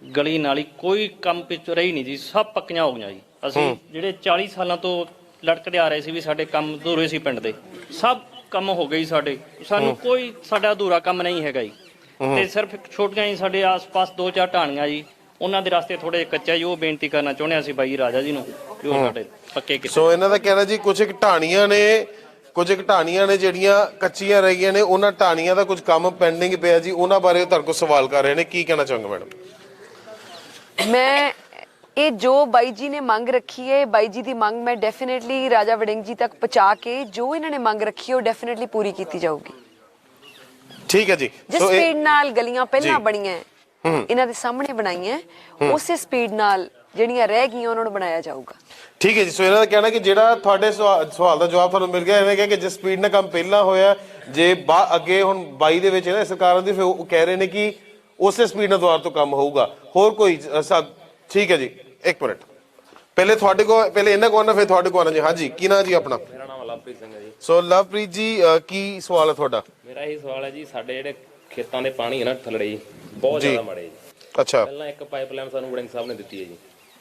ਗਲੀ ਨਾਲੀ ਕੋਈ ਕੰਮ ਪਿੱਛ ਰਹੀ ਨਹੀਂ ਜੀ, ਸਭ ਪੱਕੀਆਂ ਹੋ ਗਈਆਂ ਜੀ। ਅਸੀਂ ਜਿਹੜੇ 40 ਸਾਲਾਂ ਤੋਂ ਲੜਕਦੇ ਆ ਰਹੇ ਸੀ ਵੀ ਸਾਡੇ ਕੰਮ ਅਧੂਰੇ ਸੀ ਪਿੰਡ ਦੇ, ਸਭ ਕੰਮ ਹੋ ਗਏ ਸਾਡੇ। ਸਾਨੂੰ ਕੋਈ ਸਾਡਾ ਅਧੂਰਾ ਕੰਮ ਨਹੀਂ ਹੈਗਾ ਜੀ। ਤੇ ਸਿਰਫ ਛੋਟੀਆਂ ਹੀ ਸਾਡੇ ਆਸ-ਪਾਸ 2-4 ਢਾਣੀਆਂ ਜੀ, ਉਹਨਾਂ ਦੇ ਰਸਤੇ ਥੋੜੇ ਕੱਚਾ ਜੀ, ਉਹ ਬੇਨਤੀ ਕਰਨਾ ਚਾਹੁੰਦੇ ਅਸੀਂ ਬਾਈ ਰਾਜਾ ਜੀ ਨੂੰ ਵੀ ਉਹ ਸਾਡੇ ਪੱਕੇ ਕੀਤੇ। ਸੋ ਇਹਨਾਂ ਦਾ ਕਹਿਣਾ ਜੀ ਕੁਝ ਇੱਕ ਢਾਣੀਆਂ ਨੇ ਜਿਹੜੀਆਂ ਕੱਚੀਆਂ ਰਹਿ ਗਈਆਂ ਨੇ, ਉਹਨਾਂ ਢਾਣੀਆਂ ਦਾ ਕੁਝ ਕੰਮ ਪੈਂਡਿੰਗ ਪਿਆ ਜੀ, ਉਹਨਾਂ ਬਾਰੇ ਤੁਹਾਡੇ ਕੋਲ ਸਵਾਲ ਕਰ ਰਹੇ ਨੇ, ਕੀ ਕਹਿਣਾ ਚਾਹੋਗੇ ਮੈਡਮ? ਮੈਂ ਇਹ ਜੋ ਬਾਈ ਜੀ ਨੇ ਮੰਗ ਰੱਖੀ ਹੈ, ਬਾਈ ਜੀ ਦੀ ਮੰਗ ਮੈਂ ਡੈਫੀਨੇਟਲੀ ਰਾਜਾ ਵੜਿੰਗ ਜੀ ਤੱਕ ਪਹੁੰਚਾ ਕੇ ਜੋ ਇਹਨਾਂ ਨੇ ਮੰਗ ਰੱਖੀ ਹੈ ਉਹ ਡੈਫੀਨੇਟਲੀ ਪੂਰੀ ਕੀਤੀ ਜਾਊਗੀ। ਠੀਕ ਹੈ ਜੀ। ਜਿਸ ਸਪੀਡ ਨਾਲ ਗਲੀਆਂ ਪਹਿਲਾਂ ਬਣੀਆਂ ਇਹਨਾਂ ਦੇ ਸਾਹਮਣੇ ਬਣਾਈਆਂ, ਉਸੇ ਸਪੀਡ ਨਾਲ ਜਿਹੜੀਆਂ ਰਹਿ ਗਈਆਂ ਉਹਨਾਂ ਨੂੰ ਬਣਾਇਆ ਜਾਊਗਾ। ਠੀਕ ਹੈ ਜੀ। ਸੋ ਇਹਨਾਂ ਦਾ ਕਹਿਣਾ ਕਿ ਜਿਹੜਾ ਤੁਹਾਡੇ ਸਵਾਲ ਦਾ ਜਵਾਬ ਤੁਹਾਨੂੰ ਮਿਲ ਗਿਆ, ਇਹਨੇ ਕਿਹਾ ਕਿ ਜਿਸ ਸਪੀਡ ਨਾਲ ਕੰਮ ਪਹਿਲਾਂ ਹੋਇਆ, ਜੇ ਅੱਗੇ ਹੁਣ 22 ਦੇ ਵਿੱਚ ਨਾ ਸਰਕਾਰਾਂ ਦੀ, ਫਿਰ ਉਹ ਕਹਿ ਰਹੇ ਨੇ ਕਿ ਉਸੇ ਸਪੀਡ ਨਾਲ ਦੁਬਾਰਾ ਤੋਂ ਕੰਮ ਹੋਊਗਾ। ਹੋਰ ਕੋਈ ਠੀਕ ਹੈ ਜੀ, ਇੱਕ ਮਿੰਟ। ਪਹਿਲੇ ਤੁਹਾਡੇ ਕੋਲ, ਪਹਿਲੇ ਇਹਨਾਂ ਕੋਲ ਆਉਣਾ, ਫਿਰ ਤੁਹਾਡੇ ਕੋਲ ਆਉਣਾ ਜੀ। ਹਾਂਜੀ, ਕੀ ਨਾਂ ਜੀ ਆਪਣਾ? ਮੇਰਾ ਨਾਮ ਲਵਪ੍ਰੀਤ ਸਿੰਘ ਹੈ ਜੀ। ਸੋ ਲਵਪ੍ਰੀਤ ਜੀ, ਕੀ ਸਵਾਲ ਹੈ ਤੁਹਾਡਾ? ਮੇਰਾ ਇਹ ਸਵਾਲ ਹੈ ਜੀ, ਸਾਡੇ ਜਿਹੜੇ ਖੇਤਾਂ ਦੇ ਪਾਣੀ ਹੈ ਨਾ ਥੱਲੜੇ ਜੀ, ਬਹੁਤ ਜ਼ਿਆਦਾ ਮਾੜੇ ਜੀ। ਅੱਛਾ। ਪਹਿਲਾਂ ਇੱਕ ਪਾਈਪਲਾਈਨ ਸਾਨੂੰ ਵੜਿੰਗ ਸਾਹਿਬ ਨੇ ਦਿੱਤੀ ਹੈ ਜੀ।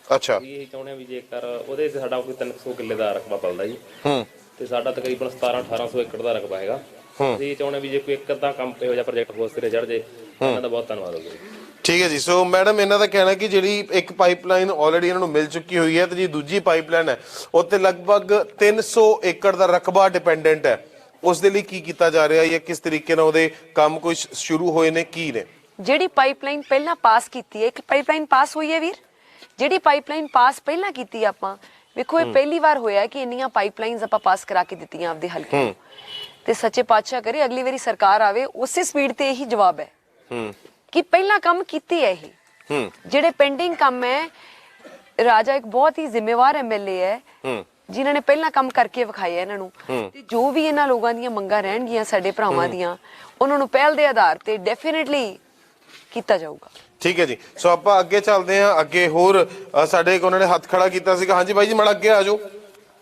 ਅੱਛਾ। ਅਸੀਂ ਇਹ ਚਾਹੁੰਦੇ ਹਾਂ ਵੀ ਜੇਕਰ ਉਹਦੇ ਤੇ ਸਾਡਾ ਕੋਈ 300 ਕਿੱਲੇ ਦਾ ਰਕਬਾ ਪਲਦਾ ਜੀ, ਤੇ ਸਾਡਾ ਤਕਰੀਬਨ 1700-1800 ਏਕੜ ਦਾ ਰਕਬਾ ਹੈਗਾ। ਅਸੀਂ ਇਹ ਚਾਹੁੰਦੇ ਵੀ ਜੇ ਕੋਈ ਇੱਕ ਅੱਧਾ ਕੰਮ ਇਹੋ ਜਿਹਾ ਪ੍ਰੋਜੈਕਟ ਹੋ ਸਿਰੇ ਚੜ ਜੇ, ਇਹਨਾਂ ਦਾ ਬਹੁਤ ਧੰਨਵਾਦ ਹੋਊਗਾ ਜੀ। ਠੀਕ ਹੈ ਜੀ। ਸੋ ਮੈਡਮ, ਇਹਨਾਂ ਦਾ ਕਹਿਣਾ ਕਿ ਜਿਹੜੀ ਇੱਕ ਪਾਈਪਲਾਈਨ ਆਲਰੇਡੀ ਇਹਨਾਂ ਨੂੰ ਮਿਲ ਚੁੱਕੀ ਹੋਈ ਹੈ, ਤੇ ਜੀ ਦੂਜੀ ਪਾਈਪਲਾਈਨ ਹੈ ਉੱਤੇ ਲਗਭਗ 300 ਏਕੜ ਦਾ ਰਕਬਾ ਡਿਪੈਂਡੈਂਟ ਹੈ। ਉਸ ਦੇ ਲਈ ਕੀ ਕੀਤਾ ਜਾ ਰਿਹਾ ਹੈ, ਕਿਸ ਤਰੀਕੇ ਨਾਲ ਉਹਦੇ ਕੰਮ ਕੁਝ ਸ਼ੁਰੂ ਹੋਏ ਨੇ, ਕੀ ਨੇ? ਜਿਹੜੀ ਪਾਈਪਲਾਈਨ ਪਹਿਲਾਂ ਪਾਸ ਕੀਤੀ ਹੈ, ਇੱਕ ਪਾਈਪਲਾਈਨ ਪਾਸ ਹੋਈ ਹੈ ਵੀਰ, ਜਿਹੜੀ ਪਾਈਪਲਾਈਨ ਪਾਸ ਪਹਿਲਾਂ ਕੀਤੀ ਆਪਾਂ, ਵੇਖੋ ਇਹ ਪਹਿਲੀ ਵਾਰ ਹੋਇਆ ਕਿ ਇੰਨੀਆਂ ਪਾਈਪਲਾਈਨਸ ਆਪਾਂ ਪਾਸ ਕਰਾ ਕੇ ਦਿੱਤੀਆਂ ਆਪਦੇ ਹਲਕੇ ਨੂੰ। ਤੇ ਸੱਚੇ ਪਾਤਸ਼ਾਹ ਕਰੇ ਅਗਲੀ ਵਾਰੀ ਸਰਕਾਰ ਆਵੇ ਉਸੇ ਸਪੀਡ ਤੇ ਇਹੀ ਜਵਾਬ ਹੈ ਕਿ ਪਹਿਲਾਂ ਕੰਮ ਕੀਤੀ ਹੈ। ਇਹ ਜਿਹੜੇ ਪੈਂਡਿੰਗ ਕੰਮ ਹੈ, ਰਾਜਾ ਇੱਕ ਬਹੁਤ ਹੀ ਜ਼ਿੰਮੇਵਾਰ ਐਮਐਲਏ ਹੈ ਜਿਨ੍ਹਾਂ ਨੇ ਪਹਿਲਾਂ ਕੰਮ ਕਰਕੇ ਵਿਖਾਇਆ ਇਹਨਾਂ ਨੂੰ, ਤੇ ਜੋ ਵੀ ਇਹਨਾਂ ਲੋਕਾਂ ਦੀਆਂ ਮੰਗਾਂ ਰਹਿਣਗੀਆਂ ਸਾਡੇ ਭਰਾਵਾਂ ਦੀਆਂ, ਉਹਨਾਂ ਨੂੰ ਪਹਿਲ ਦੇ ਆਧਾਰ ਤੇ ਡੈਫੀਨੇਟਲੀ ਕੀਤਾ ਜਾਊਗਾ। ਠੀਕ ਹੈ ਜੀ। ਸੋ ਆਪਾਂ ਅੱਗੇ ਚੱਲਦੇ ਹਾਂ। ਅੱਗੇ ਹੋਰ ਸਾਡੇ ਇੱਕ ਉਹਨਾਂ ਨੇ ਹੱਥ ਖੜਾ ਕੀਤਾ ਸੀਗਾ। ਹਾਂਜੀ ਬਾਈ ਜੀ, ਮਾੜਾ ਅੱਗੇ ਆ ਜਾਓ,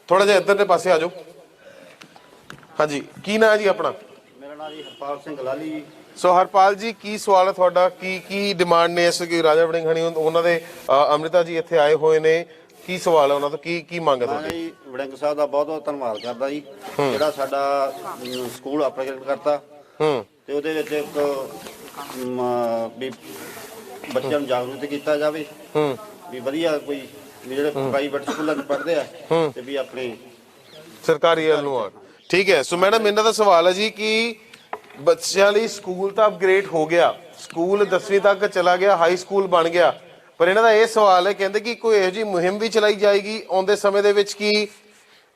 ਥੋੜਾ ਜਿਹਾ ਇੱਧਰ ਦੇ ਪਾਸੇ ਆ ਜਾਓ। ਹਾਂਜੀ, ਕੀ ਨਾਂ ਹੈ ਜੀ ਆਪਣਾ? ਮੇਰਾ ਨਾਮ ਜੀ ਹਰਪਾਲ ਸਿੰਘ ਲਾਲੀ ਜੀ। ਸੋ ਹਰਪਾਲ ਜੀ, ਕੀ ਸਵਾਲ ਹੈ ਤੁਹਾਡਾ? ਕੀ ਡਿਮਾਂਡ ਨੇ? ਇਸ ਕਿ ਰਾਜਾ ਵੜਿੰਗ ਹਣੀ ਉਹਨਾਂ ਦੇ ਅੰਮ੍ਰਿਤਾ ਜੀ ਇੱਥੇ ਆਏ ਹੋਏ ਨੇ, ਕੀ ਸਵਾਲ ਹੈ ਉਹਨਾਂ ਤੋਂ, ਕੀ ਮੰਗ ਹੈ ਤੁਹਾਡੀ? ਜੀ ਵੜਿੰਗ ਸਾਹਿਬ ਦਾ ਬਹੁਤ ਬਹੁਤ ਧੰਨਵਾਦ ਕਰਦਾ ਜੀ, ਜਿਹੜਾ ਸਾਡਾ ਸਕੂਲ ਆਪਰੇਟ ਕਰਤਾ, ਤੇ ਉਹਦੇ ਵਿੱਚ ਇੱਕ ਵੀ ਬੱਚਿਆਂ ਨੂੰ ਜਾਗਰੂਕ ਕੀਤਾ ਜਾਵੇ ਵੀ ਵਧੀਆ ਕੋਈ ਵੀ ਜਿਹੜੇ ਪ੍ਰਾਈਵੇਟ ਸਕੂਲਾਂ 'ਚ ਪੜ੍ਹਦੇ ਆ ਤੇ ਵੀ ਆਪਣੀ ਸਰਕਾਰੀ ਵੱਲ ਨੂੰ ਆਉਣ। ਠੀਕ ਹੈ। ਸੋ ਮੈਡਮ, ਇਹਨਾਂ ਦਾ ਸਵਾਲ ਹੈ ਜੀ ਕਿ ਬੱਚਿਆਂ ਲਈ ਸਕੂਲ ਤਾਂ ਅਪਗ੍ਰੇਡ ਹੋ ਗਿਆ, ਸਕੂਲ 10ਵੀਂ ਤੱਕ ਚਲਾ ਗਿਆ, ਹਾਈ ਸਕੂਲ ਬਣ ਗਿਆ, ਪਰ ਇਹਨਾਂ ਦਾ ਇਹ ਸਵਾਲ ਹੈ, ਕਹਿੰਦੇ ਕਿ ਕੋਈ ਇਹੋ ਜਿਹੀ ਮੁਹਿੰਮ ਵੀ ਚਲਾਈ ਜਾਏਗੀ ਆਉਂਦੇ ਸਮੇਂ ਦੇ ਵਿੱਚ ਕਿ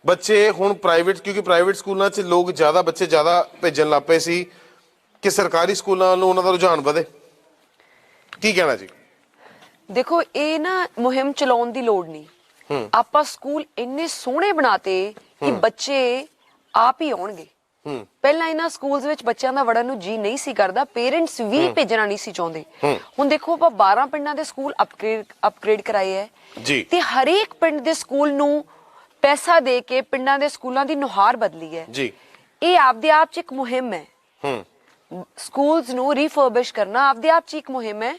ਬੱਚੇ ਹੁਣ ਪ੍ਰਾਈਵੇਟ, ਕਿਉਂਕਿ ਪ੍ਰਾਈਵੇਟ ਸਕੂਲਾਂ 'ਚ ਲੋਕ ਬੱਚੇ ਜ਼ਿਆਦਾ ਭੇਜਣ ਲੱਗ ਪਏ ਸੀ, ਕਿ ਸਰਕਾਰੀ ਸਕੂਲਾਂ ਨੂੰ ਉਹਨਾਂ ਦਾ ਰੁਝਾਨ ਵਧੇ, ਕੀ ਕਹਿਣਾ ਜੀ? ਦੇਖੋ, ਇਹ ਨਾ ਮੁਹਿੰਮ ਚਲਾਉਣ ਦੀ ਲੋੜ ਨਹੀਂ। ਆਪਾਂ ਸਕੂਲ ਇੰਨੇ ਸੋਹਣੇ ਬਣਾਤੇ ਕਿ ਬੱਚੇ ਆਪ ਹੀ ਆਉਣਗੇ। ਪਹਿਲਾਂ ਇਹਨਾਂ ਸਕੂਲਸ ਵਿੱਚ ਬੱਚਿਆਂ ਦਾ ਵੜਨ ਨੂੰ ਜੀ ਨਹੀਂ ਸੀ ਕਰਦਾ, ਪੇਰੈਂਟਸ ਵੀ ਭੇਜਣਾ ਨਹੀਂ ਸੀ ਚਾਹੁੰਦੇ। ਹੁਣ ਦੇਖੋ, ਆਪਾਂ 12 ਪਿੰਡਾਂ ਦੇ ਸਕੂਲ ਅਪਗ੍ਰੇਡ ਕਰਾਏ ਹੈ ਜੀ, ਤੇ ਹਰੇਕ ਪਿੰਡ ਦੇ ਸਕੂਲ ਨੂੰ ਪੈਸਾ ਦੇ ਕੇ ਪਿੰਡਾਂ ਦੇ ਸਕੂਲਾਂ ਦੀ ਨੁਹਾਰ ਬਦਲੀ ਹੈ ਜੀ। ਇਹ ਆਪਦੇ ਆਪ 'ਚ ਇੱਕ ਮੁਹਿੰਮ ਹੈ। ਸਕੂਲਸ ਨੂੰ ਰੀਫਰਬਿਸ਼ ਕਰਨਾ ਆਪਦੇ ਆਪ 'ਚ ਇੱਕ ਮੁਹਿੰਮ ਹੈ।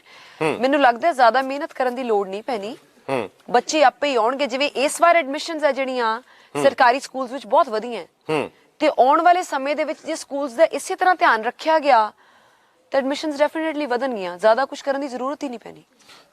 ਮੈਨੂੰ ਲੱਗਦਾ ਜ਼ਿਆਦਾ ਮਿਹਨਤ ਕਰਨ ਦੀ ਲੋੜ ਨਹੀਂ ਪੈਣੀ, ਬੱਚੇ ਆਪੇ ਹੀ ਆਉਣਗੇ। ਜਿਵੇਂ ਇਸ ਵਾਰ ਐਡਮਿਸ਼ਨਸ ਹੈ ਜਿਹੜੀਆਂ ਸਰਕਾਰੀ ਸਕੂਲਸ ਵਿੱਚ ਬਹੁਤ ਵਧੀਆਂ, ਤੇ ਆਉਣ ਵਾਲੇ ਸਮੇਂ ਦੇ ਵਿੱਚ ਜੇ ਸਕੂਲਸ ਦਾ ਇਸੇ ਤਰ੍ਹਾਂ ਧਿਆਨ ਰੱਖਿਆ ਗਿਆ ਤਾਂ ਐਡਮਿਸ਼ਨਸ ਡੈਫੀਨਿਟਲੀ ਵਧਣਗੀਆਂ, ਜ਼ਿਆਦਾ ਕੁਝ ਕਰਨ ਦੀ ਜ਼ਰੂਰਤ ਹੀ ਨਹੀਂ ਪੈਣੀ।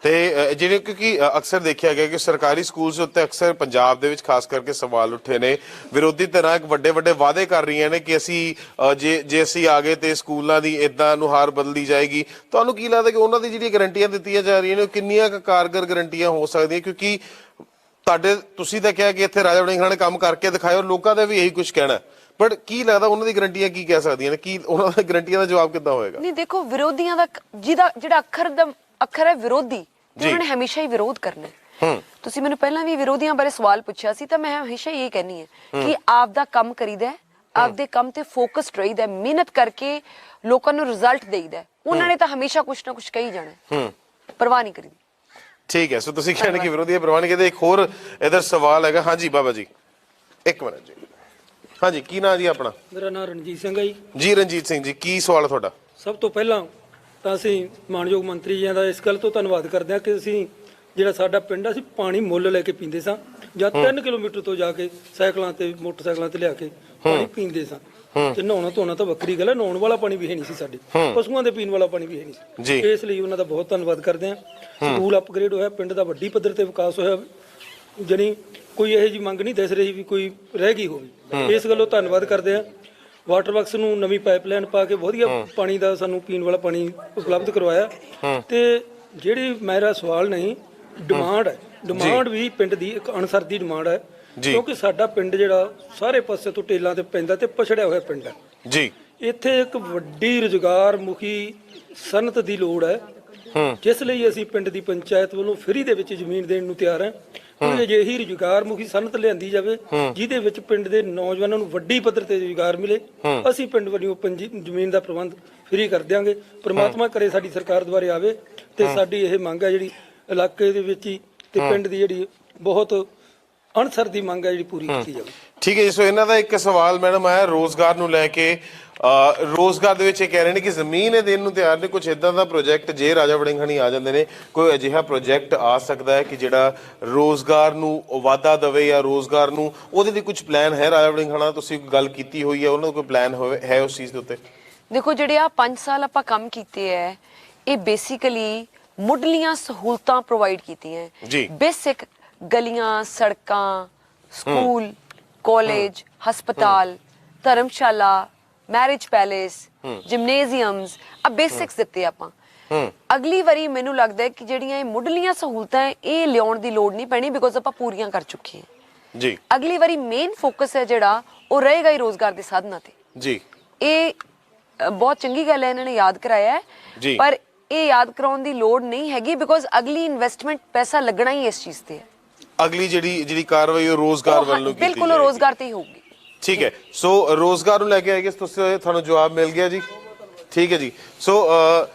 ਤੇ ਜਿਹੜੇ ਕਿਉਂਕਿ ਅਕਸਰ ਦੇਖਿਆ ਗਿਆ ਕਿ ਸਰਕਾਰੀ ਸਕੂਲਸ ਉੱਤੇ ਅਕਸਰ ਪੰਜਾਬ ਦੇ ਵਿੱਚ ਖਾਸ ਕਰਕੇ ਸਵਾਲ ਉੱਠੇ ਨੇ, ਵਿਰੋਧੀ ਧਿਰਾਂ ਇੱਕ ਵੱਡੇ ਵੱਡੇ ਵਾਅਦੇ ਕਰ ਰਹੀਆਂ ਨੇ ਕਿ ਅਸੀਂ ਜੇ ਅਸੀਂ ਆ ਗਏ ਤੇ ਸਕੂਲਾਂ ਦੀ ਇਦਾਂ ਨੁਹਾਰ ਬਦਲੀ ਜਾਏਗੀ। ਤੁਹਾਨੂੰ ਕੀ ਲੱਗਦਾ ਕਿ ਉਹਨਾਂ ਦੀ ਜਿਹੜੀ ਗਰੰਟੀਆਂ ਦਿੱਤੀਆਂ ਜਾ ਰਹੀਆਂ ਨੇ ਉਹ ਕਿੰਨੀਆਂ ਕਾਰਗਰ ਗਰੰਟੀਆਂ ਹੋ ਸਕਦੀਆਂ? ਕਿਉਂਕਿ ਤੁਸੀਂ ਤਾਂ ਕਿਹਾ ਕਿ ਇੱਥੇ ਰਾਜਾ ਵੜਿੰਗ ਖਾਨ ਨੇ ਕੰਮ ਕਰਕੇ ਦਿਖਾਇਆ, ਔਰ ਲੋਕਾਂ ਦਾ ਵੀ ਇਹੀ ਕੁਝ ਕਹਿਣਾ, ਬਟ ਕੀ ਲੱਗਦਾ ਉਹਨਾਂ ਦੀ ਗਰੰਟੀਆਂ ਕੀ ਕਹਿ ਸਕਦੀਆਂ ਨੇ? ਕੀ ਉਹਨਾਂ ਦੀ ਗਰੰਟੀਆਂ ਦਾ ਜਵਾਬ ਕਿੱਦਾਂ ਹੋਏਗਾ? ਨਹੀਂ ਦੇਖੋ, ਵਿਰੋਧੀਆਂ ਦਾ ਜਿਹੜਾ ਅੱਖਰ ਹੈ ਵਿਰੋਧੀ, ਤੇ ਉਹਨਾਂ ਨੇ ਹਮੇਸ਼ਾ ਹੀ ਵਿਰੋਧ ਕਰਨਾ ਹੈ। ਤੁਸੀਂ ਮੈਨੂੰ ਪਹਿਲਾਂ ਵੀ ਵਿਰੋਧੀਆਂ ਬਾਰੇ ਸਵਾਲ ਪੁੱਛਿਆ ਸੀ, ਤਾਂ ਮੈਂ ਹਮੇਸ਼ਾ ਇਹ ਕਹਿੰਨੀ ਹੈ ਕਿ ਆਪਦਾ ਕੰਮ ਕਰੀਦਾ, ਆਪਦੇ ਕੰਮ ਤੇ ਫੋਕਸਡ ਰਹੀਦਾ, ਮਿਹਨਤ ਕਰਕੇ ਲੋਕਾਂ ਨੂੰ ਰਿਜ਼ਲਟ ਦੇਈਦਾ। ਉਹਨਾਂ ਨੇ ਤਾਂ ਹਮੇਸ਼ਾ ਕੁਝ ਨਾ ਕੁਝ ਕਹੀ ਜਾਣਾ, ਪਰਵਾਹ ਨਹੀਂ ਕਰੀਦੀ। ਠੀਕ ਹੈ, ਸੋ ਤੁਸੀਂ ਕਹਿੰਦੇ ਕਿ ਵਿਰੋਧੀ ਪਰਵਾਹ ਨਹੀਂ ਕਰਦੇ। ਇੱਕ ਹੋਰ ਇਧਰ ਸਵਾਲ ਹੈਗਾ। ਹਾਂਜੀ ਬਾਬਾ ਜੀ, ਇੱਕ ਮਿੰਟ ਜੀ। ਹਾਂਜੀ, ਕੀ ਨਾਂ ਜੀ ਆਪਣਾ? ਮੇਰਾ ਨਾਮ ਰਣਜੀਤ ਸਿੰਘ ਹੈ ਜੀ। ਜੀ ਰਣਜੀਤ ਸਿੰਘ ਜੀ, ਕੀ ਸਵਾਲ ਹੈ ਤੁਹਾਡਾ? ਸਭ ਤੋਂ ਪਹਿਲਾਂ ਤਾਂ ਅਸੀਂ ਮਾਨਯੋਗ ਮੰਤਰੀ ਜੀ ਦਾ ਇਸ ਗੱਲ ਤੋਂ ਧੰਨਵਾਦ ਕਰਦੇ ਹਾਂ ਕਿ ਅਸੀਂ ਜਿਹੜਾ ਸਾਡਾ ਪਿੰਡ ਆ, ਅਸੀਂ ਪਾਣੀ ਮੁੱਲ ਲੈ ਕੇ ਪੀਂਦੇ ਸਾਂ, ਜਾਂ 3 ਕਿਲੋਮੀਟਰ ਤੋਂ ਜਾ ਕੇ ਸਾਈਕਲਾਂ ਤੇ ਮੋਟਰਸਾਈਕਲਾਂ ਤੇ ਲਿਆ ਕੇ ਪਾਣੀ ਪੀਂਦੇ ਸਾਂ। ਤੇ ਨਹਾਉਣਾ ਧੋਣਾ ਤਾਂ ਵੱਖਰੀ ਗੱਲ ਹੈ, ਨਹਾਉਣ ਵਾਲਾ ਪਾਣੀ ਵੀ ਹੈ ਨਹੀਂ ਸੀ ਸਾਡੇ, ਪਸ਼ੂਆਂ ਦੇ ਪੀਣ ਵਾਲਾ ਪਾਣੀ ਵੀ ਹੈ ਨਹੀਂ ਸੀ। ਇਸ ਲਈ ਉਹਨਾਂ ਦਾ ਬਹੁਤ ਧੰਨਵਾਦ ਕਰਦੇ ਹਾਂ। ਸਕੂਲ ਅਪਗ੍ਰੇਡ ਹੋਇਆ, ਪਿੰਡ ਦਾ ਵੱਡੀ ਪੱਧਰ ਤੇ ਵਿਕਾਸ ਹੋਇਆ, ਜਾਣੀ ਕੋਈ ਇਹੋ ਜਿਹੀ ਮੰਗ ਨਹੀਂ ਦਿਸ ਰਹੀ ਵੀ ਕੋਈ ਰਹਿ ਗਈ ਹੋਵੇ। ਇਸ ਗੱਲੋਂ ਧੰਨਵਾਦ ਕਰਦੇ ਹਾਂ। ਵਾਟਰ ਵਰਕਸ ਨੂੰ ਨਵੀਂ ਪਾਈਪਲਾਈਨ ਪਾ ਕੇ ਵਧੀਆ ਪਾਣੀ ਦਾ ਸਾਨੂੰ ਪੀਣ ਵਾਲਾ ਪਾਣੀ ਉਪਲਬਧ ਕਰਵਾਇਆ। ਤੇ ਜਿਹੜੀ ਮੇਰਾ ਸਵਾਲ ਨਹੀਂ, ਡਿਮਾਂਡ ਹੈ, ਡਿਮਾਂਡ ਵੀ ਪਿੰਡ ਦੀ ਇੱਕ ਅਨਸਰ ਦੀ ਡਿਮਾਂਡ ਹੈ, ਕਿਉਂਕਿ ਸਾਡਾ ਪਿੰਡ ਜਿਹੜਾ ਸਾਰੇ ਪਾਸੇ ਤੋਂ ਟੇਲਾਂ ਤੇ ਪੈਂਦਾ ਤੇ ਪਛੜਿਆ ਹੋਇਆ ਪਿੰਡ ਹੈ ਜੀ। ਇੱਥੇ ਇੱਕ ਵੱਡੀ ਰੁਜ਼ਗਾਰ ਮੁਖੀ ਸਨਅਤ ਦੀ ਲੋੜ ਹੈ, ਜਿਸ ਲਈ ਅਸੀਂ ਪਿੰਡ ਦੀ ਪੰਚਾਇਤ ਵੱਲੋਂ ਫ੍ਰੀ ਦੇ ਵਿੱਚ ਜ਼ਮੀਨ ਦੇਣ ਨੂੰ ਤਿਆਰ ਹਾਂ। ਕੋਈ ਅਜਿਹੀ ਰੁਜ਼ਗਾਰ ਮੁਖੀ ਸਨਅਤ ਲਿਆਂਦੀ ਜਾਵੇ ਜਿਹਦੇ ਵਿੱਚ ਪਿੰਡ ਦੇ ਨੌਜਵਾਨਾਂ ਨੂੰ ਵੱਡੀ ਪੱਧਰ ਤੇ ਰੁਜ਼ਗਾਰ ਮਿਲੇ। ਅਸੀਂ ਪਿੰਡ ਵੱਲੋਂ ਜ਼ਮੀਨ ਦਾ ਪ੍ਰਬੰਧ ਫ੍ਰੀ ਕਰ ਦਿਆਂਗੇ। ਪ੍ਰਮਾਤਮਾ ਕਰੇ ਸਾਡੀ ਸਰਕਾਰ ਦੁਆਰੇ ਆਵੇ ਤੇ ਸਾਡੀ ਇਹ ਮੰਗ ਹੈ ਜਿਹੜੀ ਇਲਾਕੇ ਦੇ ਵਿੱਚ ਹੀ ਤੇ ਪਿੰਡ ਦੀ ਜਿਹੜੀ ਬਹੁਤ ਅਨਸਰ ਦੀ ਮੰਗ ਹੈ ਜਿਹੜੀ ਪੂਰੀ ਕੀਤੀ ਜਾਵੇ। ਠੀਕ ਹੈ ਜੀ। ਸੋ ਇਹਨਾਂ ਦਾ ਇੱਕ ਸਵਾਲ ਮੈਡਮ ਆਇਆ ਰੋਜ਼ਗਾਰ ਨੂੰ ਲੈ ਕੇ। ਰੋਜ਼ਗਾਰ ਦੇ ਵਿੱਚ ਇਹ ਕਹਿ ਰਹੇ ਨੇ ਕਿ ਜ਼ਮੀਨ ਇਹ ਦੇਣ ਨੂੰ ਤਿਆਰ ਨੇ। ਕੁਝ ਇਦਾਂ ਦਾ ਪ੍ਰੋਜੈਕਟ ਜੇ ਰਾਜਾ ਵੜਿੰਗ ਖਾਨੀ ਆ ਜਾਂਦੇ ਨੇ, ਕੋਈ ਅਜਿਹਾ ਪ੍ਰੋਜੈਕਟ ਆ ਸਕਦਾ ਹੈ ਕਿ ਜਿਹੜਾ ਰੋਜ਼ਗਾਰ ਨੂੰ ਵਾਧਾ ਦੇਵੇ ਜਾਂ ਰੋਜ਼ਗਾਰ ਨੂੰ, ਉਹਦੇ ਲਈ ਕੁਝ ਪਲਾਨ ਹੈ ਰਾਜਾ ਵੜਿੰਗ ਖਾਨਾ? ਤੁਸੀਂ ਗੱਲ ਕੀਤੀ ਹੋਈ ਹੈ, ਉਹਨਾਂ ਦਾ ਕੋਈ ਪਲਾਨ ਹੈ ਉਸ ਚੀਜ਼ ਦੇ ਉੱਤੇ? ਦੇਖੋ, ਜਿਹੜੇ ਆ 5 ਸਾਲ ਆਪਾਂ ਕੰਮ ਕੀਤੇ ਹੈ, ਇਹ ਬੇਸਿਕਲੀ ਮੁੱਢਲੀਆਂ ਸਹੂਲਤਾਂ ਪ੍ਰੋਵਾਈਡ ਕੀਤੀਆਂ ਜੀ। ਬੇਸਿਕ ਗਲੀਆਂ, ਸੜਕਾਂ, ਸਕੂਲ, ਕਾਲਜ, ਹਸਪਤਾਲ, ਧਰਮਸ਼ਾਲਾ, ਮੈਰਿਜ ਪੈਲੇਸ, ਜਿਮਨੇਜ਼ੀਅਮਸ, ਆ ਬੇਸਿਕਸ ਦਿੱਤੇ ਆਪਾਂ। ਅਗਲੀ ਵਾਰੀ ਮੈਨੂੰ ਲੱਗਦਾ ਹੈ ਕਿ ਜਿਹੜੀਆਂ ਇਹ ਮੁੱਢਲੀਆਂ ਸਹੂਲਤਾਂ ਇਹ ਲਿਆਉਣ ਦੀ ਲੋੜ ਨਹੀਂ ਪੈਣੀ, ਬਿਕੋਜ਼ ਆਪਾਂ ਪੂਰੀਆਂ ਕਰ ਚੁੱਕੇ ਹਾਂ ਜੀ। ਅਗਲੀ ਵਾਰੀ ਮੇਨ ਫੋਕਸ ਹੈ ਜਿਹੜਾ ਉਹ ਰਹੇਗਾ ਹੀ ਰੋਜ਼ਗਾਰ ਦੇ ਸਾਧਨਾਂ ਤੇ ਜੀ। ਇਹ ਬਹੁਤ ਚੰਗੀ ਗੱਲ ਹੈ, ਇਹਨਾਂ ਨੇ ਯਾਦ ਕਰਾਇਆ ਹੈ, ਪਰ ਇਹ ਯਾਦ ਕਰਾਉਣ ਦੀ ਲੋੜ ਨਹੀਂ ਹੈਗੀ, ਬਿਕੋਜ਼ ਅਗਲੀ ਇਨਵੈਸਟਮੈਂਟ ਪੈਸਾ ਲੱਗਣਾ ਹੀ ਇਸ ਚੀਜ਼ ਤੇ ਹੈ। ਅਗਲੀ ਜਿਹੜੀ ਕਾਰਵਾਈ ਉਹ ਰੋਜ਼ਗਾਰ ਵੱਲੋਂ ਕੀਤੀ ਬਿਲਕੁਲ ਰੋਜ਼ਗਾਰ ਤੇ ਹੀ ਹੋਊਗੀ। ਠੀਕ ਹੈ, ਸੋ ਰੋਜ਼ਗਾਰ ਨੂੰ ਲੈ ਕੇ ਆਏਗੇ ਤੁਸੀਂ, ਤੁਹਾਨੂੰ ਜਵਾਬ ਮਿਲ ਗਿਆ ਜੀ। ਠੀਕ ਹੈ ਜੀ। ਸੋ